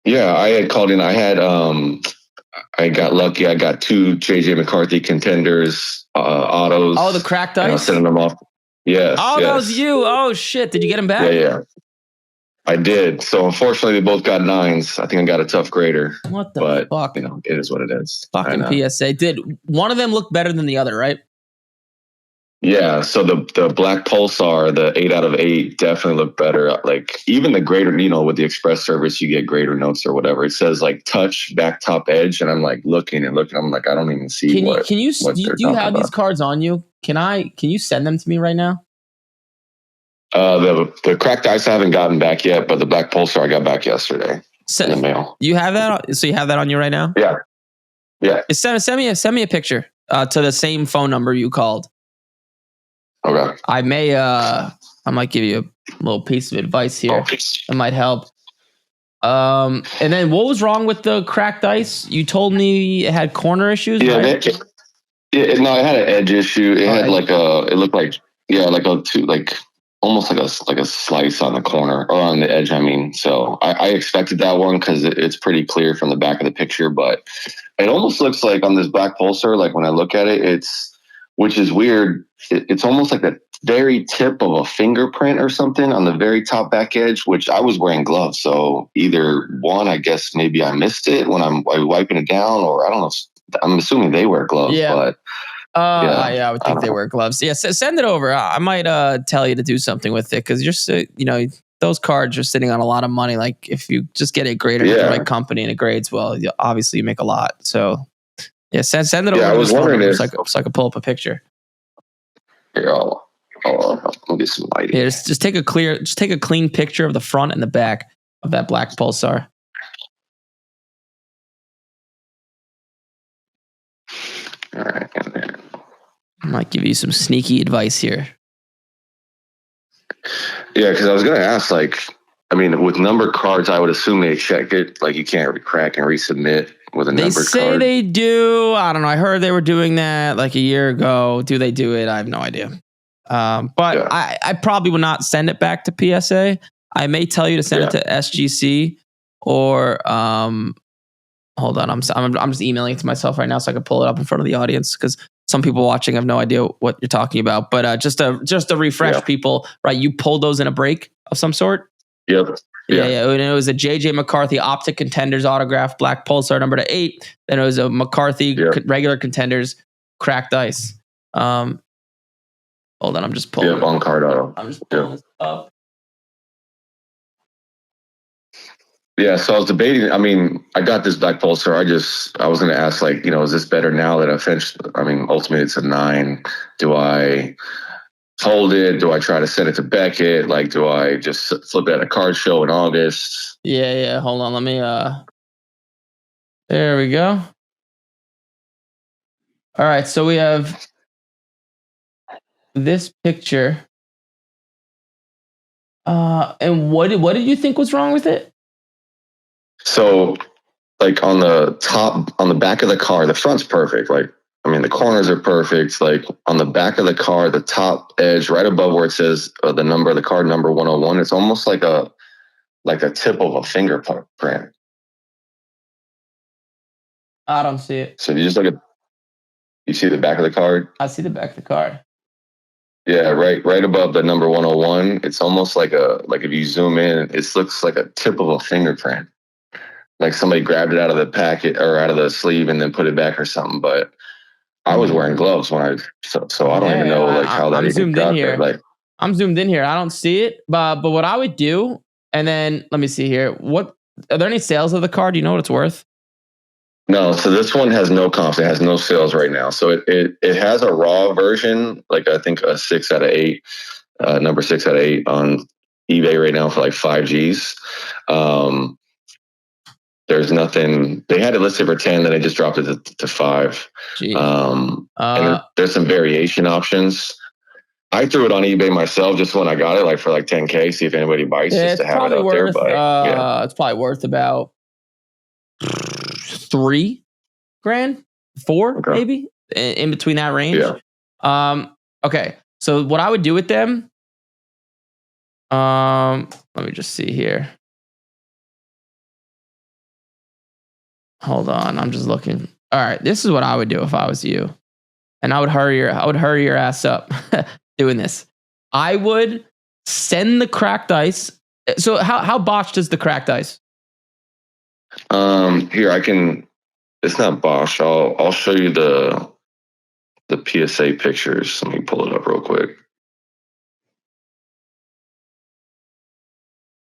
Yeah, I had called in. I got lucky. I got 2 JJ McCarthy contenders autos. Oh, the cracked dice? I was sending them off. Yes. Oh, that was you. Oh, shit. Did you get them back? Yeah. I did. So unfortunately, they both got 9s. I think I got a tough grader. What the fuck? You know, it is what it is. Fucking PSA. Did one of them look better than the other, right? Yeah. So the Black Pulsar, the 8 out of 8, definitely looked better. Like even the grader, with the express service, you get grader notes or whatever. It says like touch back top edge, and I'm like looking. I'm like, I don't even see do you have these cards on you? Can you send them to me right now? The cracked dice I haven't gotten back yet, but the Black Pulsar I got back yesterday in the mail. You have that? So you have that on you right now? Yeah. Send me a picture to the same phone number you called. Okay. I might give you a little piece of advice here. It might help. And then what was wrong with the cracked dice? You told me it had corner issues. Yeah, right? it had an edge issue. It had it looked like almost like a slice on the corner or on the edge. I mean, so I expected that one because it's pretty clear from the back of the picture, but it almost looks like on this Black Pulsar, like when I look at it, which is weird. It's almost like the very tip of a fingerprint or something on the very top back edge, which I was wearing gloves. So either one, I guess maybe I missed it when I'm wiping it down, or I don't know. I'm assuming they wear gloves, but I would think they wear gloves. Yeah, send it over. I might tell you to do something with it because you're those cards are sitting on a lot of money. Like if you just get it graded at the right company and it grades well, obviously you make a lot. So yeah, send it over. I was wondering so I could pull up a picture. Here, I'll get some lighting. Yeah, just take a clean picture of the front and the back of that Black Pulsar. All right, and then I might give you some sneaky advice here. Yeah, because I was going to ask, with numbered cards, I would assume they check it. Like you can't crack and resubmit with a numbered card. They say they do. I don't know. I heard they were doing that like a year ago. Do they do it? I have no idea. But I probably would not send it back to PSA. I may tell you to send it to SGC or hold on. I'm just emailing it to myself right now so I can pull it up in front of the audience because some people watching have no idea what you're talking about. But just to refresh people, right? You pulled those in a break of some sort. Yep. Yeah. And it was a JJ McCarthy Optic Contenders autograph, black Pulsar number /8. Then it was a McCarthy regular Contenders cracked ice. Hold on, I'm just pulling. Yep, on card auto. I'm just pulling this up. Yeah, so I was debating. I mean, I got this black Pulsar. I was going to ask, like, is this better now that I finished? I mean, ultimately it's a 9. Do I hold it? Do I try to send it to Beckett? Like, do I just flip it at a card show in August? Yeah. Hold on. Let me, there we go. All right. So we have this picture. And what did you think was wrong with it? So, like, on the back of the car, the front's perfect. Like, I mean, the corners are perfect. Like, on the back of the car, the top edge, right above where it says the number of the card, number 101, it's almost like a tip of a fingerprint. I don't see it. So you see the back of the card? I see the back of the card. Yeah, right above the number 101. It's almost like if you zoom in, it looks like a tip of a fingerprint. Like somebody grabbed it out of the packet or out of the sleeve and then put it back or something. But I was wearing gloves when so I don't even know like how that even got there. Like, I'm zoomed in here. I don't see it, but what I would do, and then let me see here. What are there any sales of the card? Do you know what it's worth? No, so this one has no comps. It has no sales right now. So it has a raw version, like I think a 6 out of 8, number 6 out of 8 on eBay right now for like 5 Gs. There's nothing. They had it listed for 10, then they just dropped it to 5. And there's some variation options. I threw it on eBay myself just when I got it, like for like 10K, see if anybody bites, just to have it out there. But it's probably worth about $3,000, $4,000 maybe in between that range. Yeah. Okay. So what I would do with them, let me just see here. Hold on, I'm just looking. All right, this is what I would do if I was you, and I would hurry your ass up doing this. I would send the cracked ice. So how botched is the cracked ice? Here I can. It's not Bosch. I'll show you the PSA pictures. Let me pull it up real quick.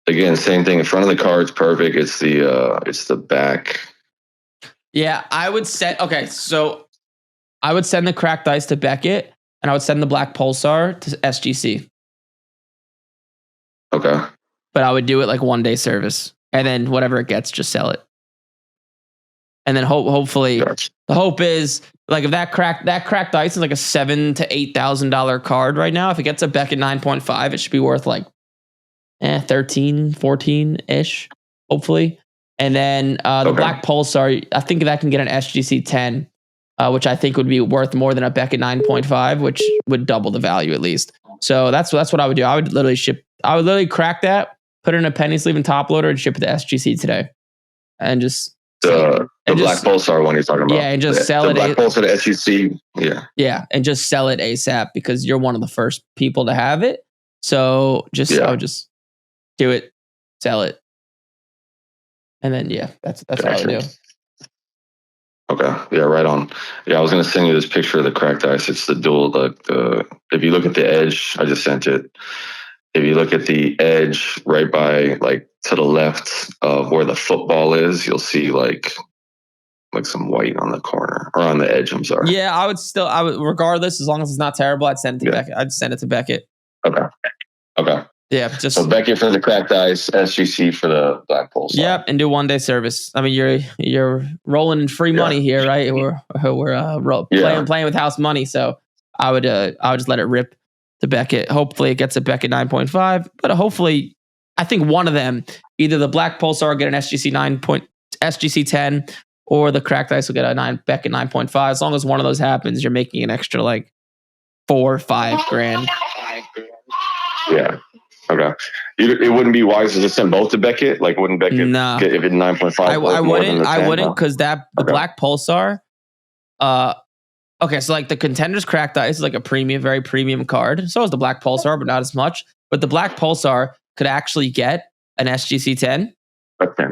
Again, same thing. In front of the card's perfect. It's the back. Yeah, I would send. Okay, so I would send the cracked ice to Beckett, and I would send the black Pulsar to SGC. Okay. But I would do it like 1-day service, and then whatever it gets, just sell it. And then hopefully, the hope is like if that cracked ice is like a $7,000 to $8,000 card right now. If it gets a Beckett 9.5, it should be worth like 13, 14 ish, hopefully. And then the black Pulsar, I think that can get an SGC 10, which I think would be worth more than a Beckett 9.5, which would double the value at least. So that's what I would do. I would literally crack that, put it in a penny sleeve and top loader, and ship it to SGC today, and just the black Pulsar one you're talking about. Yeah, and just sell it. The black Pulsar to SGC. Yeah. Yeah, and just sell it ASAP because you're one of the first people to have it. So I would just do it, sell it. And then, that's what I would do. Okay. Yeah, right on. Yeah, I was going to send you this picture of the cracked ice. It's the dual, if you look at the edge, I just sent it. If you look at the edge right by, like, to the left of where the football is, you'll see, like some white on the corner or on the edge. I'm sorry. Yeah, I would regardless, as long as it's not terrible, I'd send it to Beckett. I'd send it to Beckett. Okay. Yeah, so Beckett for the cracked ice, SGC for the black Pulsar. Yep, and do 1-day service. I mean, you're rolling in free money here, right? We're playing with house money, so I would just let it rip to Beckett. Hopefully, it gets a Beckett 9.5, but hopefully, I think one of them, either the black Pulsar will get an SGC 10, or the cracked ice will get a Beckett 9.5. As long as one of those happens, you're making an extra like $4 or $5,000. Yeah. Okay. It wouldn't be wise to just send both to Beckett? Like, wouldn't Beckett get if it's 9.5? I wouldn't because the black Pulsar, okay, so like the Contenders Cracked Ice is like a premium, very premium card. So is the Black Pulsar, but not as much. But the Black Pulsar could actually get an SGC 10, Okay.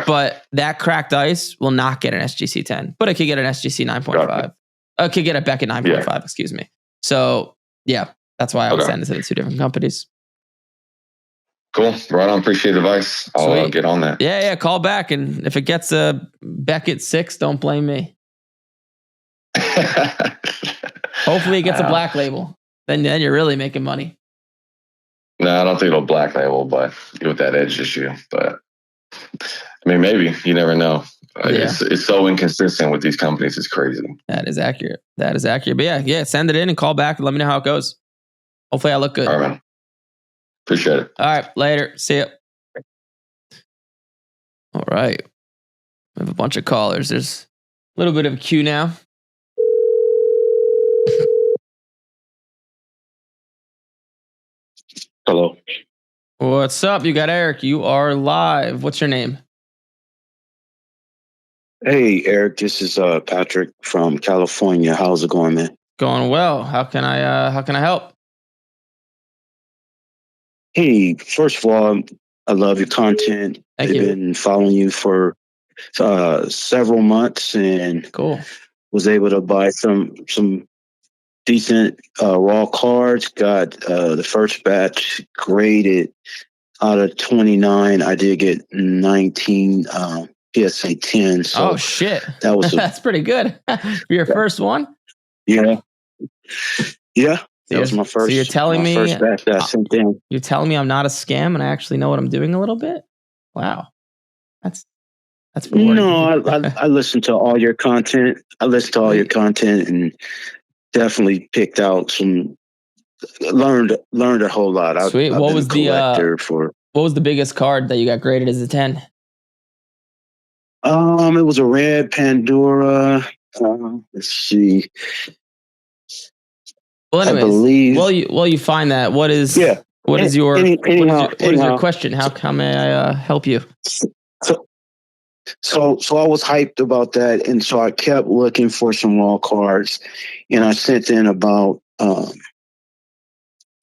but that Cracked Ice will not get an SGC 10, but it could get an SGC 9.5. Gotcha. It could get a Beckett 9.5, excuse me. So yeah, that's why I was sending it to the two different companies. Cool. Right on. Appreciate the advice. I'll get on that. Yeah. Call back. And if it gets a Beckett 6, don't blame me. Hopefully it gets a black label. Then you're really making money. No, I don't think it'll black label, but with that edge issue. But I mean, maybe. You never know. It's so inconsistent with these companies. It's crazy. That is accurate. But yeah, send it in and call back and let me know how it goes. Hopefully I look good. All right, man. Appreciate it. All right, later. See ya. All right. We have a bunch of callers. There's a little bit of a queue now. Hello. What's up? You got Eric. You are live. What's your name? Hey, Eric. This is Patrick from California. How's it going, man? Going well. How can I help? Hey, first of all, I love your content. Thank I've you. been following you for several months and Cool. was able to buy some decent raw cards. Got the first batch graded out of 29. I did get 19 PSA 10. So shit. that was that's pretty good for your first one. Yeah. That was my first. So you're telling me first batch that I sent in. You're telling me I'm not a scam and I actually know what I'm doing a little bit? Wow. That's rewarding. No, I listened to all your content. And definitely picked out some. Learned a whole lot. Sweet. What was the biggest card that you got graded as a 10? It was a red Pandora. Let's see. Well, anyways, I believe. While you find that, what is your question? How may I help you? So I was hyped about that, and so I kept looking for some raw cards, and I sent in about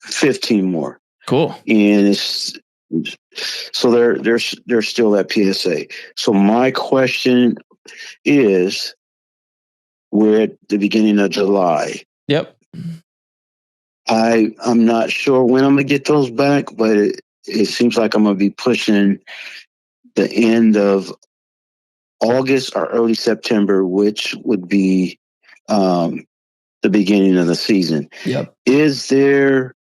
15 more. Cool. And so they're still at PSA. So my question is, we're at the beginning of July. Yep. I'm not sure when I'm gonna get those back, but it seems like I'm gonna be pushing the end of August or early September, which would be the beginning of the season. Yep. Is there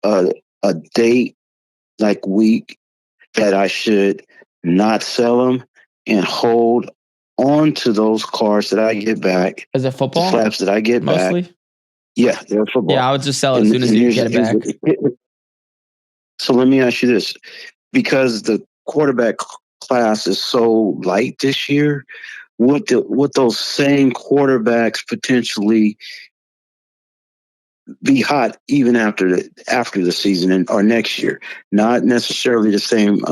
a date, like week, that I should not sell them and hold on to those cards that I get back? Is it football? The slabs that I get mostly? back. Yeah, they're football. Yeah, I would just sell it as soon as you get it back. So let me ask you this. Because the quarterback class is so light this year, would those same quarterbacks potentially be hot even after the season or next year? Not necessarily the same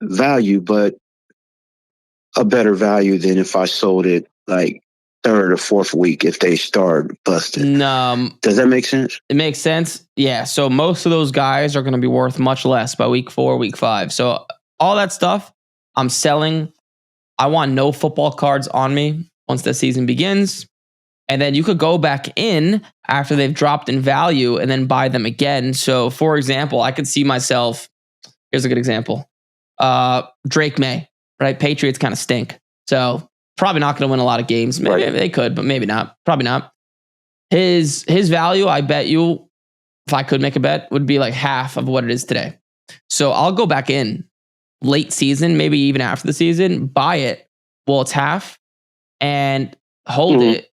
value, but a better value than if I sold it like third or fourth week if they start busting. Does that make sense? It makes sense. Yeah. So most of those guys are going to be worth much less by week 4, week 5. So all that stuff I'm selling. I want no football cards on me once the season begins. And then you could go back in after they've dropped in value and then buy them again. So for example, I could see myself, here's a good example. Drake May, right? Patriots kind of stink. So probably not going to win a lot of games. Maybe they could, but maybe not. Probably not. His value, I bet you, if I could make a bet, would be like half of what it is today. So I'll go back in late season, maybe even after the season, buy it while it's half and hold it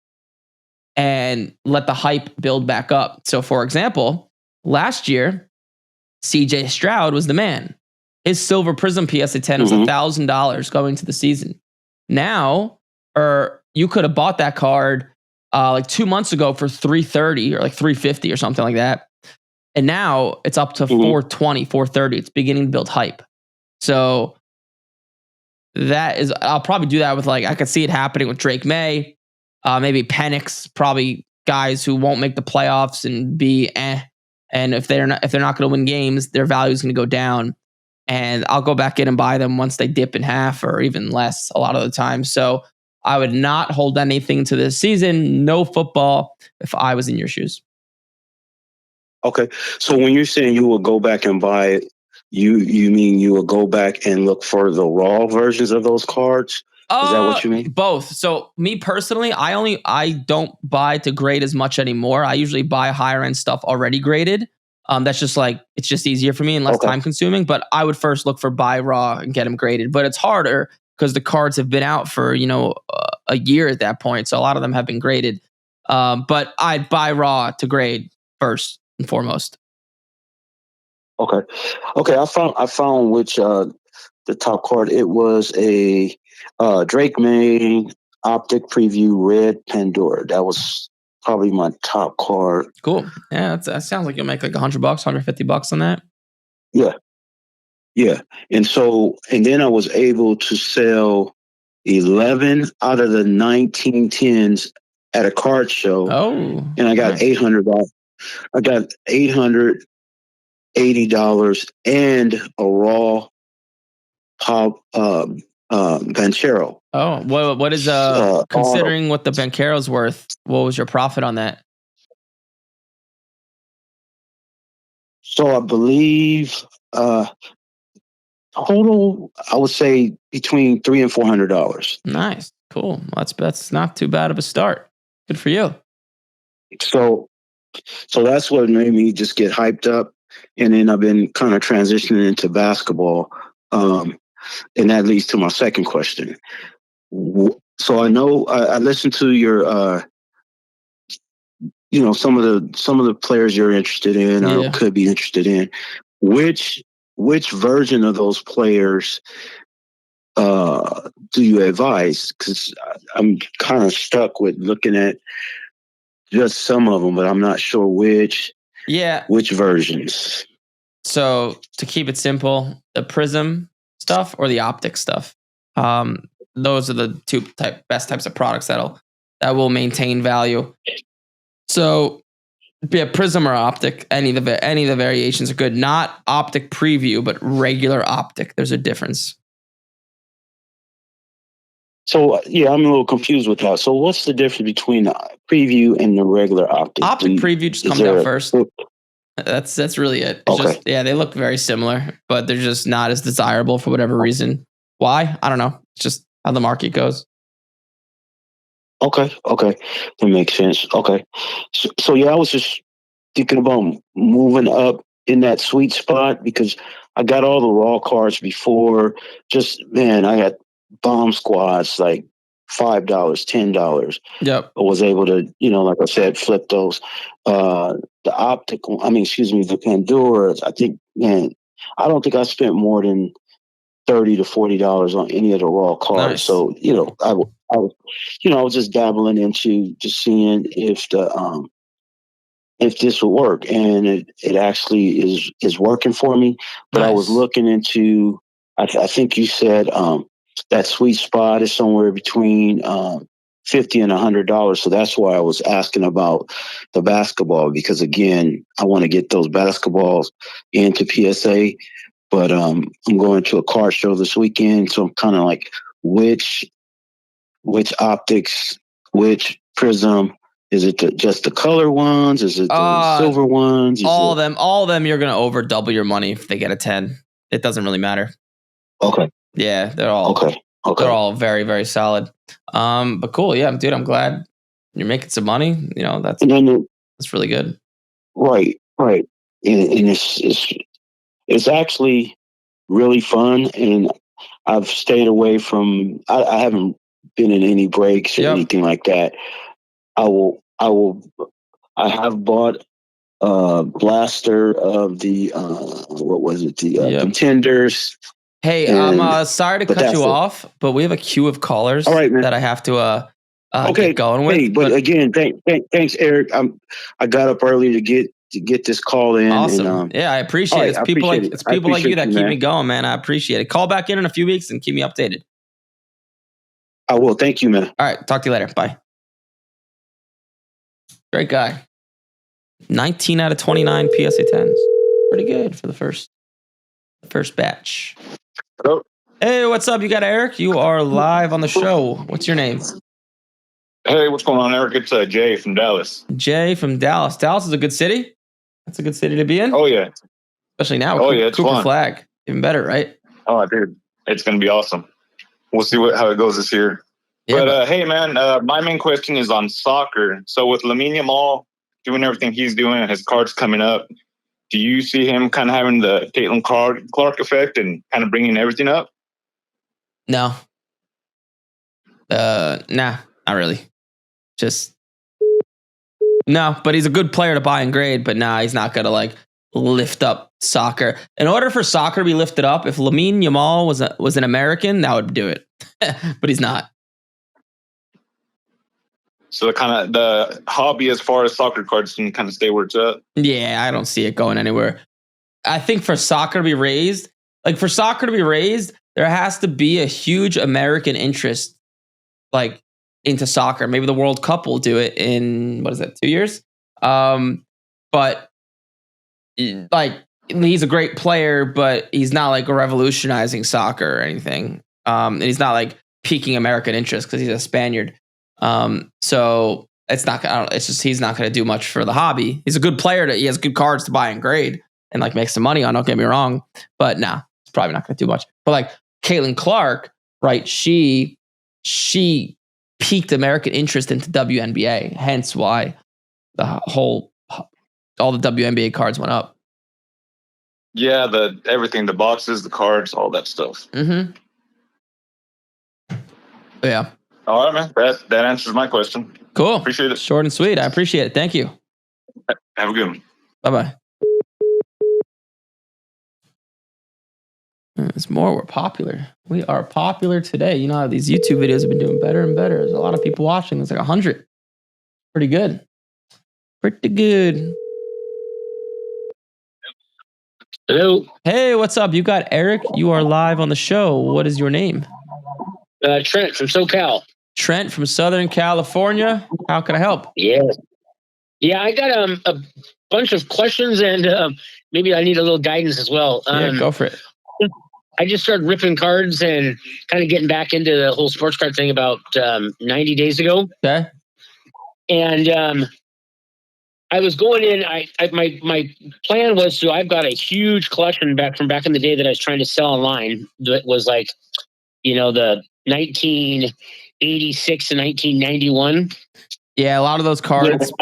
and let the hype build back up. So for example, last year, CJ Stroud was the man. His Silver Prism PSA 10 was $1,000 going to the season. Now, or you could have bought that card like 2 months ago for $330 or like $350 or something like that. And now it's up to $420, $430. It's beginning to build hype. So I'll probably do that with I could see it happening with Drake May, maybe Penix, probably guys who won't make the playoffs and be and if they're not going to win games, their value is going to go down. And I'll go back in and buy them once they dip in half or even less a lot of the time. So I would not hold anything to this season. No football if I was in your shoes. Okay. So when you're saying you will go back and buy it, you mean you will go back and look for the raw versions of those cards? Is that what you mean? Both. So me personally, I don't buy to grade as much anymore. I usually buy higher end stuff already graded. That's just it's just easier for me and less time consuming. But I would first look for buy raw and get them graded. But it's harder because the cards have been out for a year at that point. So a lot of them have been graded. But I'd buy raw to grade first and foremost. Okay. I found which the top card. It was a Drake May Optic Preview Red Pandora. That was probably my top card. Cool. Yeah, that sounds like you'll make $100, $150 on that. Yeah. And then I was able to sell 11 out of the 1910s at a card show. Oh. And I got $800. I got $880 and a raw pop Banchero. Oh, what is considering what the Banchero's worth? What was your profit on that? So I believe total, I would say between $300 and $400. Nice, cool. That's not too bad of a start. Good for you. So that's what made me just get hyped up, and then I've been kind of transitioning into basketball, and that leads to my second question. So I know I listened to your, some of the players you're interested in or could be interested in. Which version of those players do you advise? Because I'm kind of stuck with looking at just some of them, but I'm not sure which versions. So to keep it simple, the Prism stuff or the Optic stuff. Those are the two best types of products that will maintain value. So Prism or Optic, any of the variations are good. Not Optic Preview, but regular Optic. There's a difference. So, I'm a little confused with that. So what's the difference between the Preview and the regular Optic? Optic Preview just comes out first. That's really it. It's they look very similar, but they're just not as desirable for whatever reason. Why? I don't know. It's just how the market goes. Okay. That makes sense. Okay. So I was just thinking about moving up in that sweet spot because I got all the raw cards before. I got bomb squads like $5, $10. Yep. I was able to, like I said, flip those. The the Pandoras, I think, I don't think I spent more than $30 to $40 on any of the raw cards. Nice. So, I was just dabbling into just seeing if this would work, and it actually is working for me. But nice. I was looking into, I think you said that sweet spot is somewhere between $50 and $100. So that's why I was asking about the basketball, because again, I want to get those basketballs into PSA. But I'm going to a card show this weekend, so I'm kind of like, which optics, which Prism? Is it just the color ones? Is it the silver ones? All of them. You're gonna over double your money if they get a 10. It doesn't really matter. Okay. Yeah, they're all okay. They're all very, very solid. But cool. Yeah, dude, I'm glad you're making some money. That's really good. Right. And it's actually really fun, and I've stayed away from. I haven't been in any breaks or anything like that. I have bought a blaster of the what was it? The Contenders. Hey, I'm sorry to cut you off, but we have a queue of callers that I have to get going with. Hey, but again, thanks, Eric. I got up early to get this call in. Awesome. And, I appreciate it. It's people like you that keep me going, man. I appreciate it. Call back in a few weeks and keep me updated. I will. Thank you, man. All right. Talk to you later. Bye. Great guy. 19 out of 29 PSA 10s. Pretty good for the first batch. Hello. Hey, what's up? You got Eric? You are live on the show. What's your name? Hey, what's going on, Eric? It's Jay from Dallas. Jay from Dallas. Dallas is a good city. That's a good city to be in. Oh yeah. Especially now with It's Cooper fun. Flag. Even better, right? Oh, dude, it's gonna be awesome. We'll see how it goes this year. Yeah, But hey, man, my main question is on soccer. So with Lamine Yamal doing everything he's doing and his cards coming up, do you see him kind of having the Caitlin Clark effect and kind of bringing everything up? no. Nah, not really. Just no, but he's a good player to buy and grade, but nah, he's not gonna like lift up soccer. In order for soccer to be lifted up, if Lamine Yamal was an American, that would do it. But he's not. So the hobby as far as soccer cards can kind of stay where it's at. Yeah, I don't see it going anywhere. I think for soccer to be raised, there has to be a huge American interest, like into soccer. Maybe the World Cup will do it in 2 years. But like he's a great player, but he's not like revolutionizing soccer or anything. And he's not like piquing American interest because he's a Spaniard. So it's not. It's just he's not going to do much for the hobby. He's a good player. He has good cards to buy and grade and like make some money on. Don't get me wrong, but nah, it's probably not going to do much. But like Caitlin Clark, right? She piqued American interest into WNBA. Hence why all the WNBA cards went up. Yeah, everything, the boxes, the cards, all that stuff. Mm-hmm. Yeah. All right, man. That answers my question. Cool. Appreciate it. Short and sweet. I appreciate it. Thank you. Have a good one. Bye-bye. It's more. We're popular. We are popular today. You know how these YouTube videos have been doing better and better. There's a lot of people watching. There's like 100. Pretty good. Pretty good. Hello. Hey, what's up? You got Eric. You are live on the show. What is your name? Trent from SoCal. Trent from Southern California. How can I help? Yeah. I got a bunch of questions and maybe I need a little guidance as well. Yeah, go for it. I just started ripping cards and kind of getting back into the whole sports card thing about 90 days ago. Okay. And I was going in. My plan was I've got a huge collection from back in the day that I was trying to sell online. That was like, the 1986 to 1991. Yeah, a lot of those cards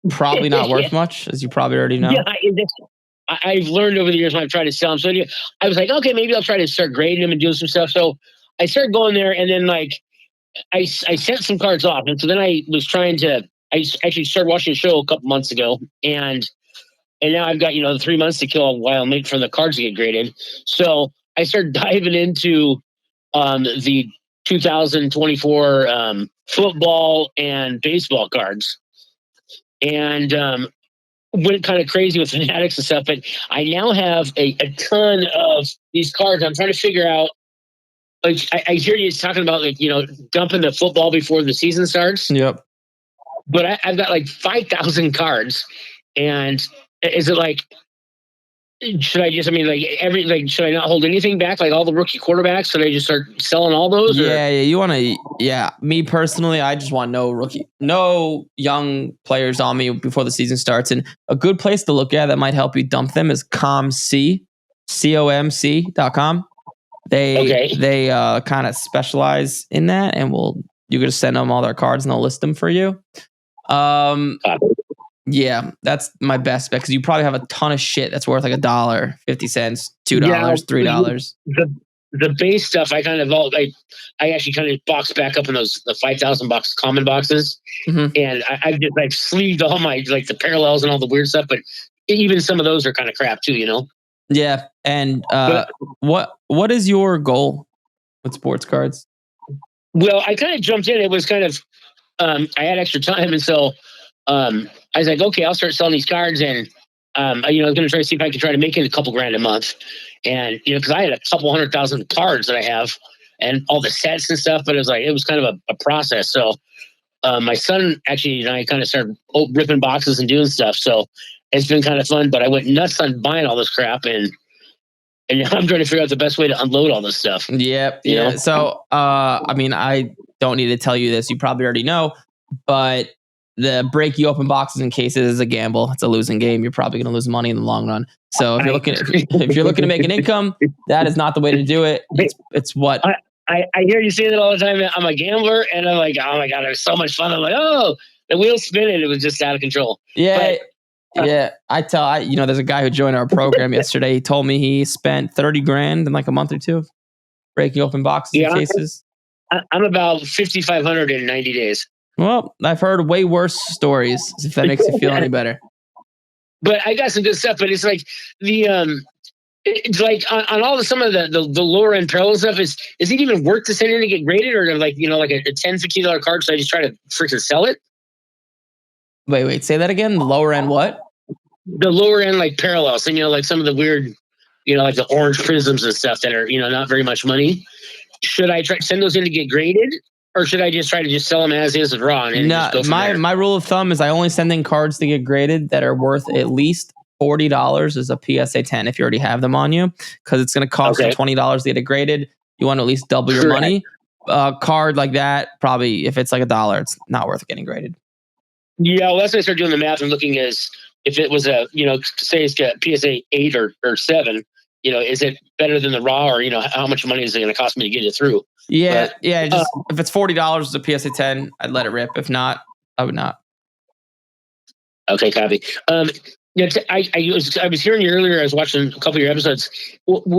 probably not worth much, as you probably already know. Yeah, I've learned over the years when I've tried to sell them. So I was like, okay, maybe I'll try to start grading them and doing some stuff. So I started going there, and then like I sent some cards off, and so then I actually started watching a show a couple months ago, and now I've got the 3 months to kill while I'm waiting for the cards to get graded. So I started diving into the 2024 football and baseball cards, and went kind of crazy with Fanatics and stuff. But I now have a ton of these cards. I'm trying to figure out. Like I hear you talking about dumping the football before the season starts. Yep. But I've got like 5,000 cards, and is it like? Should I just? I mean, should I not hold anything back? Like all the rookie quarterbacks? Should I just start selling all those? Yeah. You want to? Yeah. Me personally, I just want no young players on me before the season starts. And a good place to look at that might help you dump them is COMC.com. They kind of specialize in that, and you're gonna send them all their cards, and they'll list them for you. Yeah, that's my best bet because you probably have a ton of shit that's worth like $1, 50 cents, $2, $3. The base stuff, I actually kind of boxed back up in the 5,000 box common boxes, and I just like sleeved all my the parallels and all the weird stuff. But even some of those are kind of crap too, Yeah, and what is your goal with sports cards? Well, I kind of jumped in. It was kind of I had extra time, and so I was like, okay, I'll start selling these cards, and I was going to try to see if I could try to make it a couple grand a month, and because I had a couple 100,000 cards that I have, and all the sets and stuff. But it was kind of a process. So my son actually and I kind of started ripping boxes and doing stuff. So it's been kind of fun. But I went nuts on buying all this crap, and now I'm trying to figure out the best way to unload all this stuff. Yep. You Yeah. know? So, I mean, I don't need to tell you this. You probably already know, but the break you open boxes and cases is a gamble. It's a losing game. You're probably going to lose money in the long run. So if you're looking to make an income, that is not the way to do it. It's what I hear you say that all the time. I'm a gambler, and I'm like, oh my god, it was so much fun. I'm like, oh, the wheels spinning. It was just out of control. Yeah. Yeah, there's a guy who joined our program yesterday. He told me he spent $30,000 in like a month or two breaking open boxes and cases. I'm about 5,500 in 90 days. Well, I've heard way worse stories, if that makes you feel any better. But I got some good stuff. But it's like it's like on all some of the lower end parallel stuff. Is it even worth to send in to get graded, or like like a $10, $15 card? So I just try to freaking sell it. Wait, say that again. The lower end what? The lower end like parallels, and like some of the weird, like the orange prisms and stuff that are not very much money. Should I try to send those in to get graded, or should I just try to just sell them as is raw? And no, my rule of thumb is I only send in cards to get graded that are worth at least $40 as a PSA 10 if you already have them on you, because it's going to cost you $20 to get it graded. You want to at least double your money. Card like that, probably if it's like $1, it's not worth getting graded. Yeah, well, that's when I started doing the math and looking as if it was say it's got PSA 8 or 7, is it better than the raw, or how much money is it going to cost me to get it through? Yeah, just if it's $40 as a PSA 10, I'd let it rip. If not, I would not. Okay, copy. I was hearing you earlier. I was watching a couple of your episodes.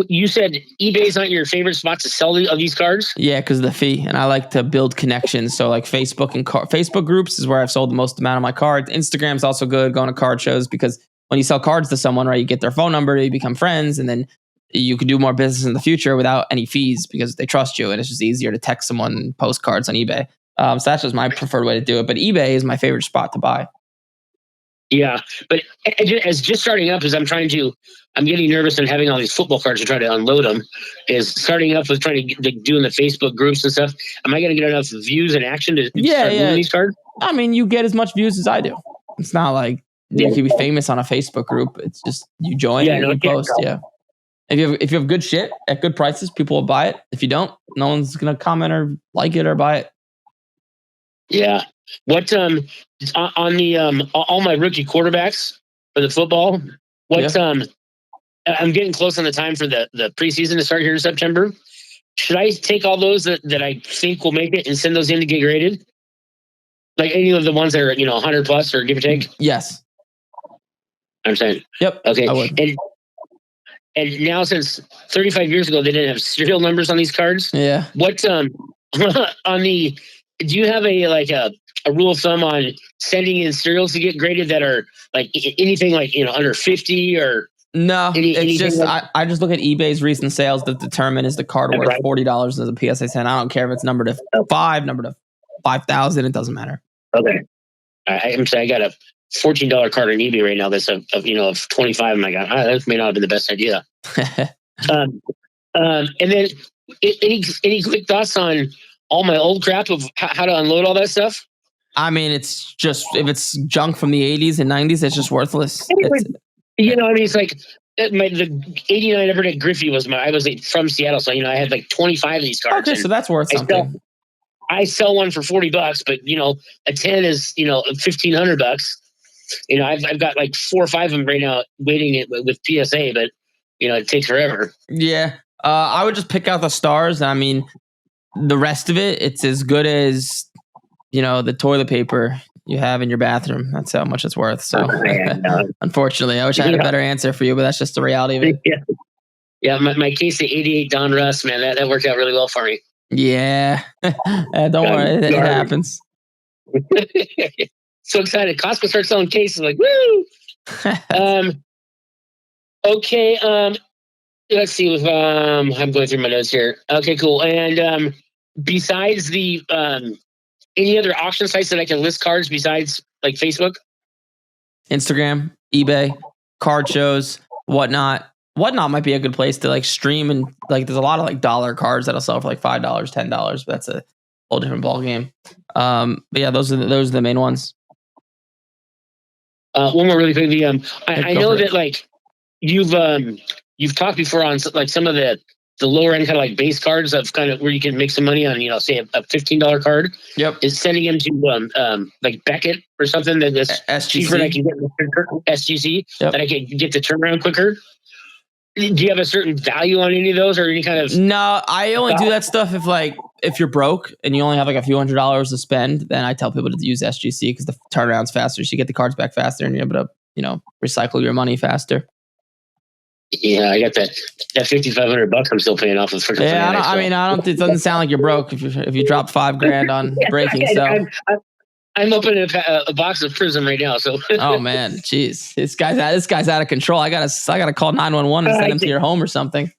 You said eBay's not your favorite spot to sell these cards. Yeah, because of the fee, and I like to build connections. So like Facebook and Facebook groups is where I've sold the most amount of my cards. Instagram's also good. Going to card shows, because when you sell cards to someone, right, you get their phone number, you become friends, and then you can do more business in the future without any fees because they trust you, and it's just easier to text someone and post cards on eBay. So that's just my preferred way to do it. But eBay is my favorite spot to buy. Yeah, but as just starting up, as I'm getting nervous and having all these football cards to try to unload them. Is starting up with trying to doing the Facebook groups and stuff. Am I going to get enough views and action to start moving these cards? I mean, you get as much views as I do. It's not like you can be famous on a Facebook group. It's just you join and you post. Yeah, if you have good shit at good prices, people will buy it. If you don't, no one's going to comment or like it or buy it. Yeah. What on the all my rookie quarterbacks for the football? I'm getting close on the time for the preseason to start here in September. Should I take all those that I think will make it and send those in to get graded? Like any of the ones that are 100 plus or give or take? Yes. I'm saying. Yep. Okay. I would. And now, since 35 years ago they didn't have serial numbers on these cards. Yeah. What on the? Do you have a rule of thumb on sending in serials to get graded that are like anything like under 50 or? No, it's just I just look at eBay's recent sales that determine is the card worth $40 as a PSA 10. I don't care if it's numbered to 5, numbered to 5,000. It doesn't matter. Okay, I'm saying I got a $14 card on eBay right now that's of 25. And I got that may not have been the best idea. And then any quick thoughts on all my old crap of how to unload all that stuff? I mean, it's just if it's junk from the 80s and 90s, it's just worthless. It's like the 89 Everett Griffey was I was from Seattle, so I had like 25 of these cards. Okay, so that's worth something. I sell one for $40, but a 10 is $1,500. I've got like 4 or 5 of them right now waiting with PSA, but it takes forever. Yeah, I would just pick out the stars. I mean, the rest of it's as good as the toilet paper you have in your bathroom. That's how much it's worth. So unfortunately, I wish I had a better answer for you, but that's just the reality of it. Yeah. My case of 88 Don Russ, man, that worked out really well for me. Yeah. Don't worry. It happens. So excited. Costco starts selling cases like, woo! Okay. Let's see. I'm going through my notes here. Okay, cool. And besides the any other auction sites that I can list cards besides like Facebook? Instagram, eBay, card shows, whatnot. Whatnot might be a good place to like stream, and like there's a lot of like dollar cards that'll sell for like $5, $10, but that's a whole different ball game. But yeah, those are the main ones. One more really quickly. I Go know for it. that like you've talked before on like some of the lower end kind of like base cards of kind of where you can make some money on, say a $15 card. Yep. Is sending them to like Beckett or something that's cheaper than I can get SGC Yep. that I can get the turnaround quicker. Do you have a certain value on any of those or any kind of? No, I only do that stuff if you're broke and you only have like a few $100s to spend. Then I tell people to use SGC because the turnaround's faster. So you get the cards back faster and you're able to recycle your money faster. Yeah, I got that $5,500 I'm still paying off of. Yeah, it doesn't sound like you're broke if you drop $5,000 on breaking. So I'm opening a box of Prism right now. So oh man, jeez, this guy's out of control. I gotta call 911 and send him to your home or something.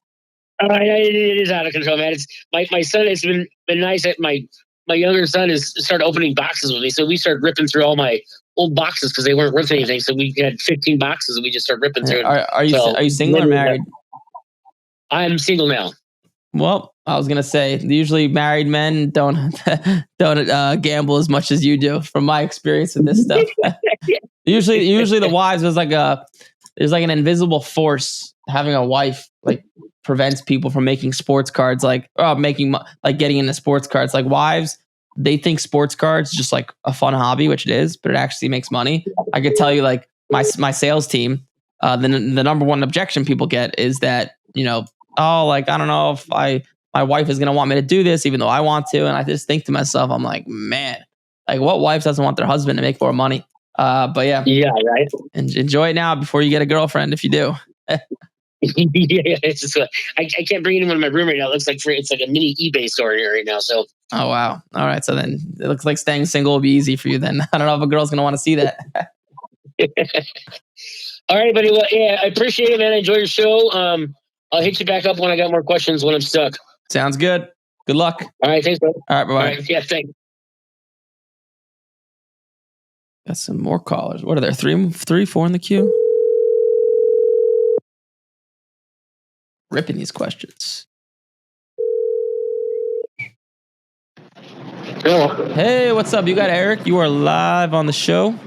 It is out of control, man. It's my son. It's been nice that my younger son has started opening boxes with me. So we started ripping through all my old boxes because they weren't worth anything. So we had 15 boxes and we just started ripping through. Are you single or married? I'm single now. Well, I was gonna say usually married men don't gamble as much as you do. From my experience with this stuff, usually the wives there's like an invisible force. Having a wife like prevents people from making sports cards, getting into sports cards. Like wives, they think sports cards just like a fun hobby, which it is, but it actually makes money. I could tell you, like my sales team, the number one objection people get is that I don't know if my wife is gonna want me to do this, even though I want to. And I just think to myself, I'm like, man, like what wife doesn't want their husband to make more money? But yeah, right. Enjoy it now before you get a girlfriend, if you do. Yeah, it's just I can't bring anyone in my room right now. It looks like it's like a mini eBay store here right now. So oh wow, all right. So then it looks like staying single will be easy for you. Then I don't know if a girl's gonna want to see that. All right, buddy. Well, yeah, I appreciate it, man. I enjoy your show. I'll hit you back up when I got more questions when I'm stuck. Sounds good. Good luck. All right, thanks, bro. All right, bye bye. Right, yeah, thanks. Got some more callers. What are there? Three, four in the queue. Ripping these questions. Hello. Hey, what's up? You got Eric. You are live on the show.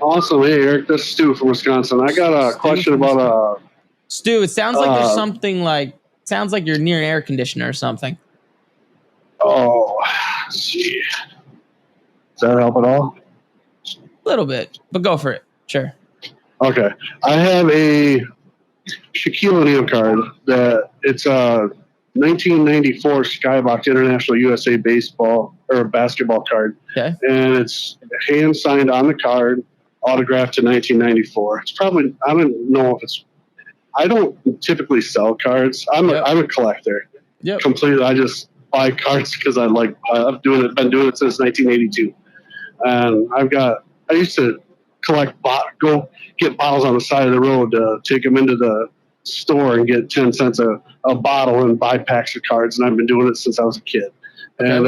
Awesome. Hey, Eric. This is Stu from Wisconsin. I got a question about Stu, it sounds like there's something sounds like you're near an air conditioner or something. Oh, let's see. Does that help at all? A little bit, but go for it. Sure. Okay. I have a Shaquille O'Neal card that it's a 1994 Skybox International USA baseball or basketball card. Okay. And it's hand signed on the card, autographed to 1994. It's probably, I don't know if it's, I don't typically sell cards. I'm a collector. Yep. Completely. I just buy cards because I've been doing it since 1982. And I used to go get bottles on the side of the road to take them into the store and get 10 cents a bottle and buy packs of cards. And I've been doing it since I was a kid. Okay. And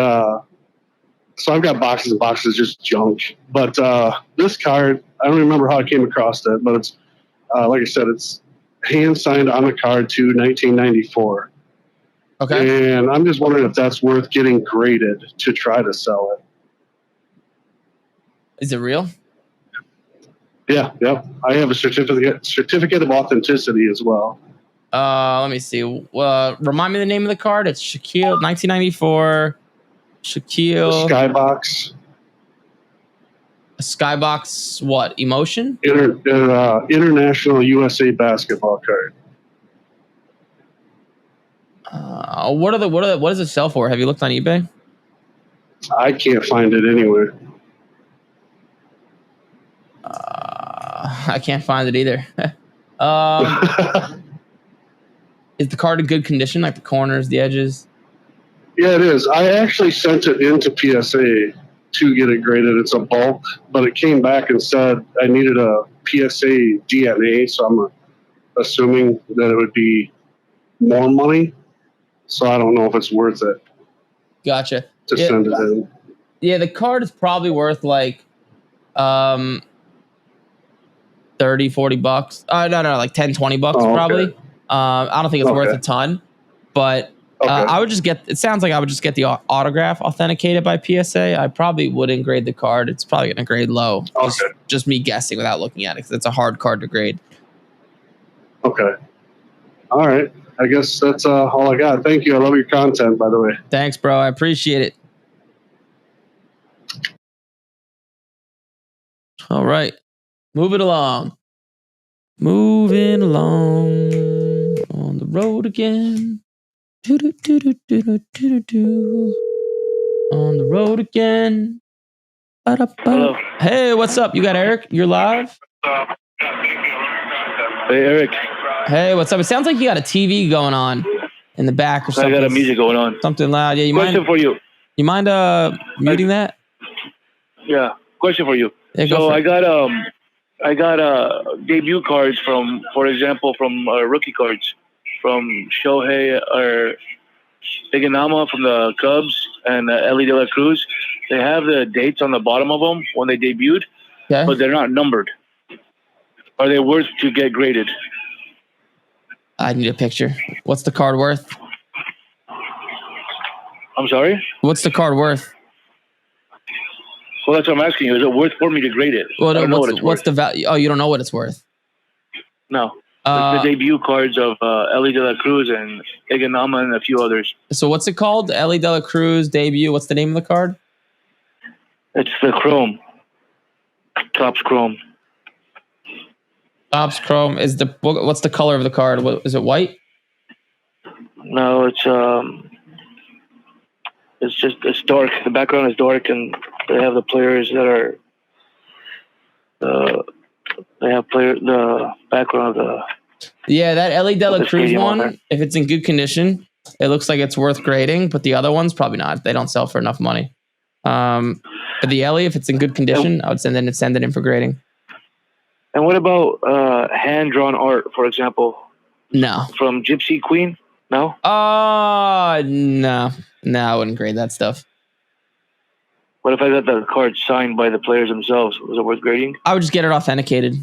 so I've got boxes and boxes of just junk. But this card, I don't remember how I came across it, but it's, like I said, it's hand signed on the card to 1994. Okay. And I'm just wondering if that's worth getting graded to try to sell it. Is it real? Yeah. I have a certificate of authenticity as well. Let me see. Remind me the name of the card. It's Shaquille, 1994. Shaquille. Skybox. A Skybox. What? Emotion? International USA basketball card. What does it sell for? Have you looked on eBay? I can't find it anywhere. I can't find it either. Is the card in good condition, like the corners, the edges? Yeah, it is. I actually sent it into PSA to get it graded. It's a bulk, but it came back and said I needed a PSA DNA, so I'm assuming that it would be more money. So I don't know if it's worth it. Gotcha. To send it in. Yeah, the card is probably worth like $30 30, 40 bucks. No, like 10, 20 bucks Oh, okay. probably. I don't think it's worth a ton, but I would just it sounds like I would just get the autograph authenticated by PSA. I probably wouldn't grade the card. It's probably going to grade low. Just me guessing without looking at it, because it's a hard card to grade. Okay. All right. I guess that's all I got. Thank you. I love your content, by the way. Thanks, bro. I appreciate it. All right. Moving along. Moving along on the road again. On the road again. Hello. Hey, what's up? You got Eric? You're live? Hey, Eric. Hey, what's up? It sounds like you got a TV going on in the back or something. I got a music going on. Something loud. Yeah, Question for you. You mind muting that? Yeah. Question for you. Yeah, so I got debut cards for example, from rookie cards from Shohei or Iganama from the Cubs and Ellie De La Cruz. They have the dates on the bottom of them when they debuted, but they're not numbered. Are they worth to get graded? I need a picture. What's the card worth? I'm sorry? What's the card worth? Well, that's what I'm asking you. Is it worth for me to grade it? Well, I don't know what it's what's worth. the value? Oh, you don't know what it's worth? No. The debut cards of Ellie De La Cruz and Iganama and a few others. So what's it called? Ellie De La Cruz debut. What's the name of the card? It's the Chrome. Topps Chrome. Topps Chrome. What's the color of the card? Is it white? No, it's dark. The background is dark, and they have the players that are the background of the. Yeah, that Ellie De La Cruz one, if it's in good condition, it looks like it's worth grading, but the other ones probably not. They don't sell for enough money. But the Ellie, if it's in good condition, I would send it in for grading. And what about hand-drawn art, for example? No. From Gypsy Queen? No? No. No, I wouldn't grade that stuff. What if I got the card signed by the players themselves? Was it worth grading? I would just get it authenticated.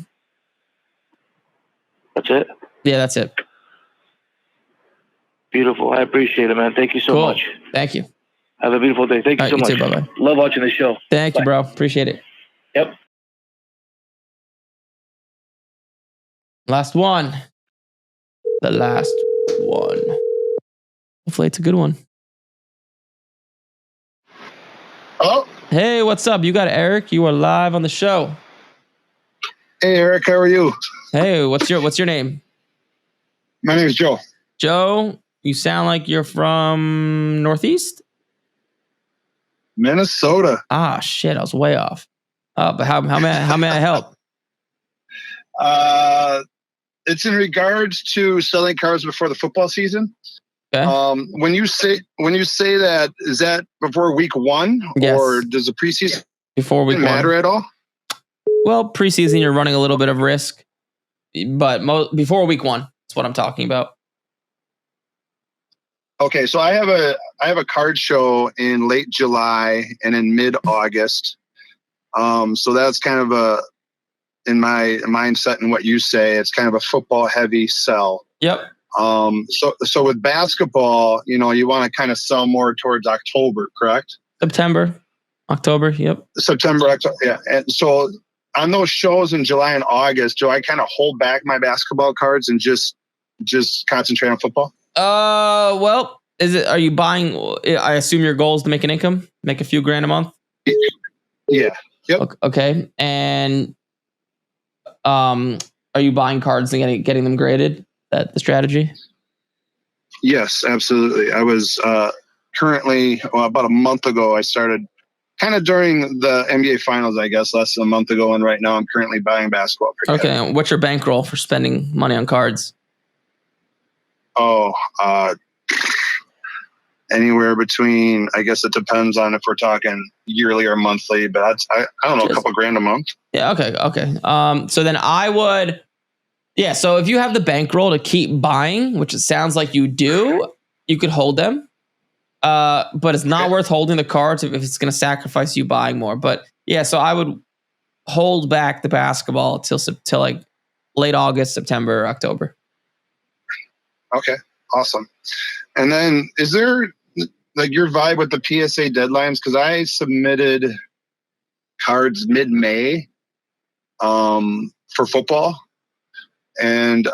That's it? Yeah, that's it. Beautiful. I appreciate it, man. Thank you so much. Thank you. Have a beautiful day. Thank you so much. You too, bye-bye. Love watching the show. Thank you, bro. Appreciate it. Yep. Last one. The last one. Hopefully it's a good one. Oh. Hey, what's up? You got Eric. You are live on the show. Hey, Eric. How are you? Hey, what's your name? My name is Joe. Joe, you sound like you're from Northeast? Minnesota. Ah, shit. I was way off. But how may I help? It's in regards to selling cars before the football season. Okay. When you say that, is that before week 1, Yes. or does the preseason Before week matter 1. at all? Well, preseason you're running a little bit of risk, but before week 1, that's what I'm talking about. Okay, so I have a card show in late July and in mid-August. So that's kind of in my mindset and what you say, it's kind of a football heavy sell. Yep. So with basketball, you want to kind of sell more towards October, correct? September, October. Yep. September, October. Yeah. And so on those shows in July and August, do I kind of hold back my basketball cards and just concentrate on football? Well, are you buying? I assume your goal is to make an income, make a few grand a month. Yeah. Yep. Okay. And, are you buying cards and getting them graded? That the strategy? Yes, absolutely. I was currently about a month ago. I started kind of during the NBA Finals, I guess, less than a month ago, and right now I'm currently buying basketball. Okay, and what's your bankroll for spending money on cards? Anywhere between, I guess it depends on if we're talking yearly or monthly, but I don't know, a couple grand a month. Yeah. Okay. So then I would. Yeah, so if you have the bankroll to keep buying, which it sounds like you do, you could hold them. But it's not worth holding the cards if it's going to sacrifice you buying more. But yeah, so I would hold back the basketball till like late August, September, October. Okay, awesome. And then is there like your vibe with the PSA deadlines? Because I submitted cards mid-May for football. And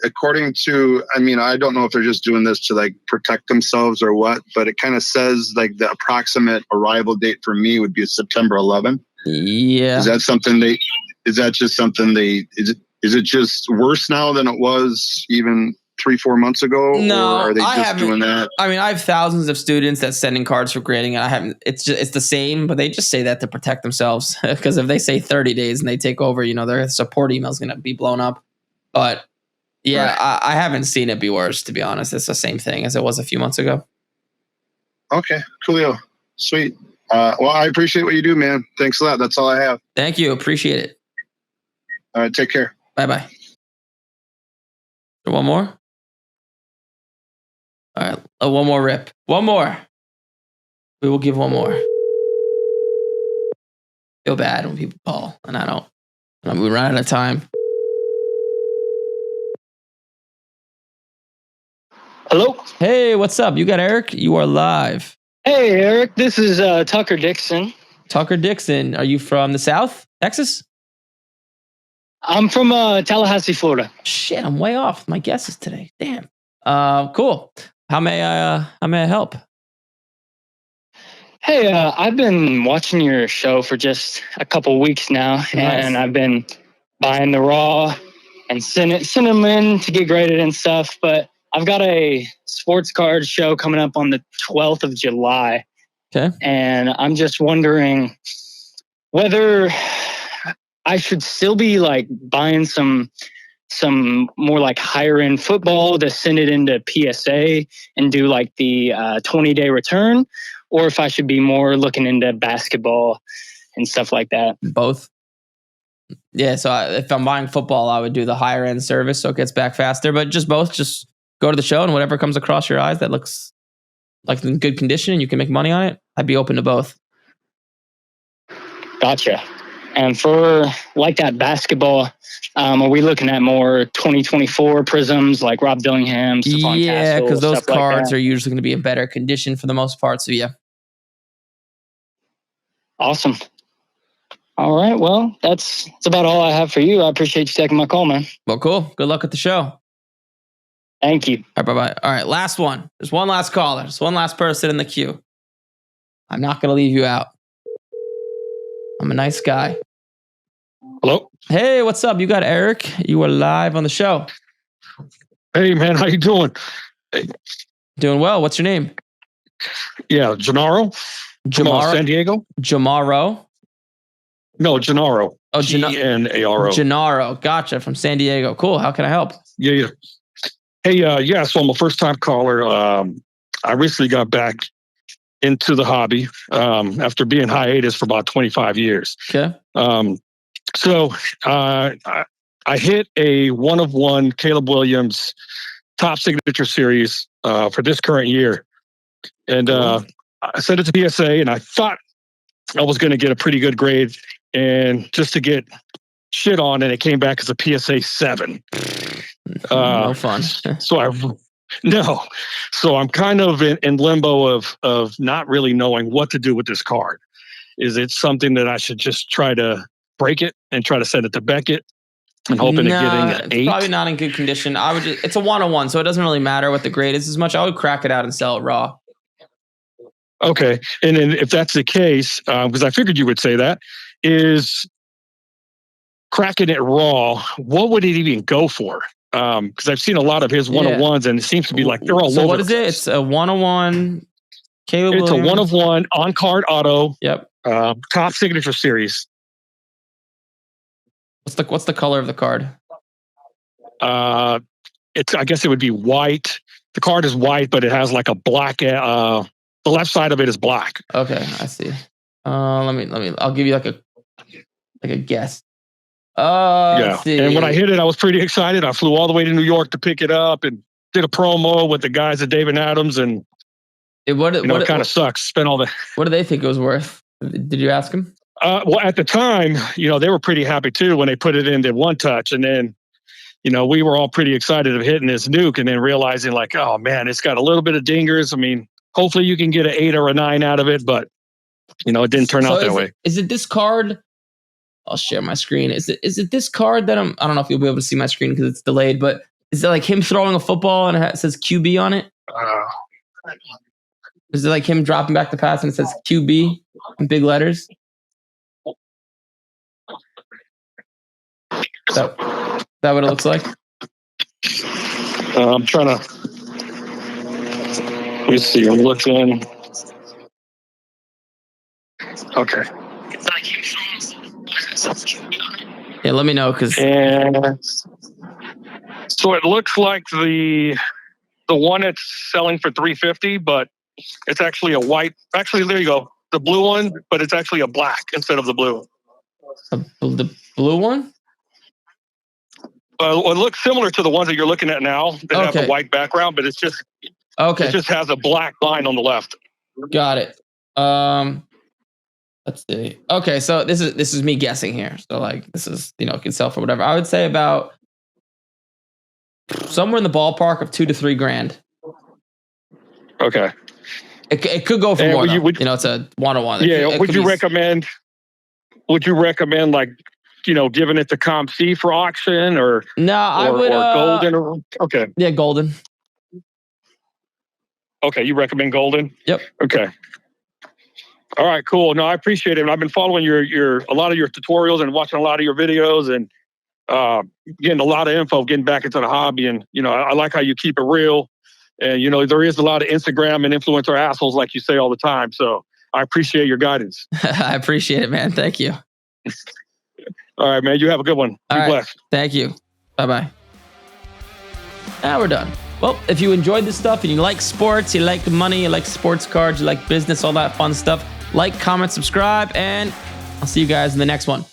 according to, I mean, I don't know if they're just doing this to like protect themselves or what, but it kind of says like the approximate arrival date for me would be September 11th. Yeah. Is that just something is it just worse now than it was even 3-4 months ago? No, or are they just doing that? I mean, I have thousands of students that send in cards for grading, and I haven't. It's the same, but they just say that to protect themselves. Because if they say 30 days and they take over, their support email is going to be blown up. But yeah, right. I haven't seen it be worse, to be honest. It's the same thing as it was a few months ago. Okay, coolio, sweet. Well, I appreciate what you do, man. Thanks a lot. That's all I have. Thank you. Appreciate it. All right, take care. Bye-bye. One more? All right, one more rip. One more. We will give one more. Feel bad when people call, and I don't. We run out of time. Hello? Hey, what's up? You got Eric? You are live. Hey, Eric. This is Tucker Dixon. Tucker Dixon. Are you from the South, Texas? I'm from Tallahassee, Florida. Shit, I'm way off my guesses today. Damn. Cool. How may I help? Hey, I've been watching your show for just a couple weeks now, nice. And I've been buying the raw and sending them in to get graded and stuff. But I've got a sports card show coming up on the 12th of July. Okay. And I'm just wondering whether I should still be like buying some more like higher end football to send it into PSA and do like the 20-day return, or if I should be more looking into basketball and stuff like that. Both. Yeah. So if I'm buying football, I would do the higher end service so it gets back faster, but just both. Just go to the show and whatever comes across your eyes that looks like in good condition and you can make money on it, I'd be open to both. Gotcha. And for like that basketball, are we looking at more 2024 prisms like Rob Dillingham? Yeah, because those cards are usually going to be in better condition for the most part. So yeah. Awesome. All right. Well, that's about all I have for you. I appreciate you taking my call, man. Well, cool. Good luck at the show. Thank you. All right, bye-bye. All right, last one. There's one last caller. There's one last person in the queue. I'm not going to leave you out. I'm a nice guy. Hello? Hey, what's up? You got Eric. You are live on the show. Hey, man. How you doing? Hey. Doing well. What's your name? Yeah, Gennaro. Jamaro? San Diego? Jamaro? No, Gennaro. Oh, Gennaro. Gennaro. Gotcha. From San Diego. Cool. How can I help? Yeah. Hey, so I'm a first-time caller. I recently got back into the hobby after being hiatus for about 25 years. Okay. So I hit a one-of-one Caleb Williams top signature series for this current year. And I sent it to PSA, and I thought I was going to get a pretty good grade. And just to get shit on, and it came back as a PSA 7. No fun. So I'm kind of in limbo of not really knowing what to do with this card. Is it something that I should just try to break it and try to send it to Beckett and hoping of getting an 8? It's probably not in good condition. It's a 101, so it doesn't really matter what the grade is as much. I would crack it out and sell it raw. Okay. And then if that's the case, because I figured you would say that, is cracking it raw, what would it even go for? Because I've seen a lot of his one-on-ones, and it seems to be like they're all over. So what is it? It's a 101 Caleb It's Williams. a one-of-one on-card auto. Yep. Top signature series. What's the color of the card? I guess it would be white. The card is white, but it has like a black. The left side of it is black. Okay, I see. Let me. I'll give you like a guess. Yeah. And when I hit it, I was pretty excited. I flew all the way to New York to pick it up and did a promo with the guys at David Adams, and it kind of sucks. Spent all the. What do they think it was worth? Did you ask them? Well, at the time, they were pretty happy too when they put it into One Touch, and then we were all pretty excited of hitting this nuke and then realizing like, oh man, it's got a little bit of dingers. I mean, hopefully you can get an 8 or a 9 out of it, but it didn't turn out that way. Is it this card? I'll share my screen. Is it this card that I don't know if you'll be able to see my screen because it's delayed, but is it like him throwing a football and it says QB on it? Is it like him dropping back the pass and it says QB in big letters? That what it looks like? I'm trying to. Let me see. I'm looking. Okay. Yeah, let me know because. And so it looks like the one that's selling for $350, but it's actually a white. Actually, there you go. The blue one, but it's actually a black instead of the blue. The blue one? It looks similar to the ones that you're looking at now. They have a white background, but it's just It just has a black line on the left. Got it. Let's see. Okay, so this is me guessing here. So like this is it can sell for whatever. I would say about somewhere in the ballpark of $2 to $3 grand. Okay. It could go for more. It's a 101. Yeah. Would you recommend like giving it to Comp C for auction or no? I would golden. Okay. Yeah, golden. Okay, you recommend golden? Yep. Okay. All right, cool. No, I appreciate it. I've been following a lot of your tutorials and watching a lot of your videos and getting a lot of info, getting back into the hobby. And I like how you keep it real. And there is a lot of Instagram and influencer assholes, like you say all the time. So I appreciate your guidance. I appreciate it, man. Thank you. All right, man. You have a good one. Be blessed. Thank you. Bye-bye. Now we're done. Well, if you enjoyed this stuff and you like sports, you like money, you like sports cards, you like business, all that fun stuff, like, comment, subscribe, and I'll see you guys in the next one.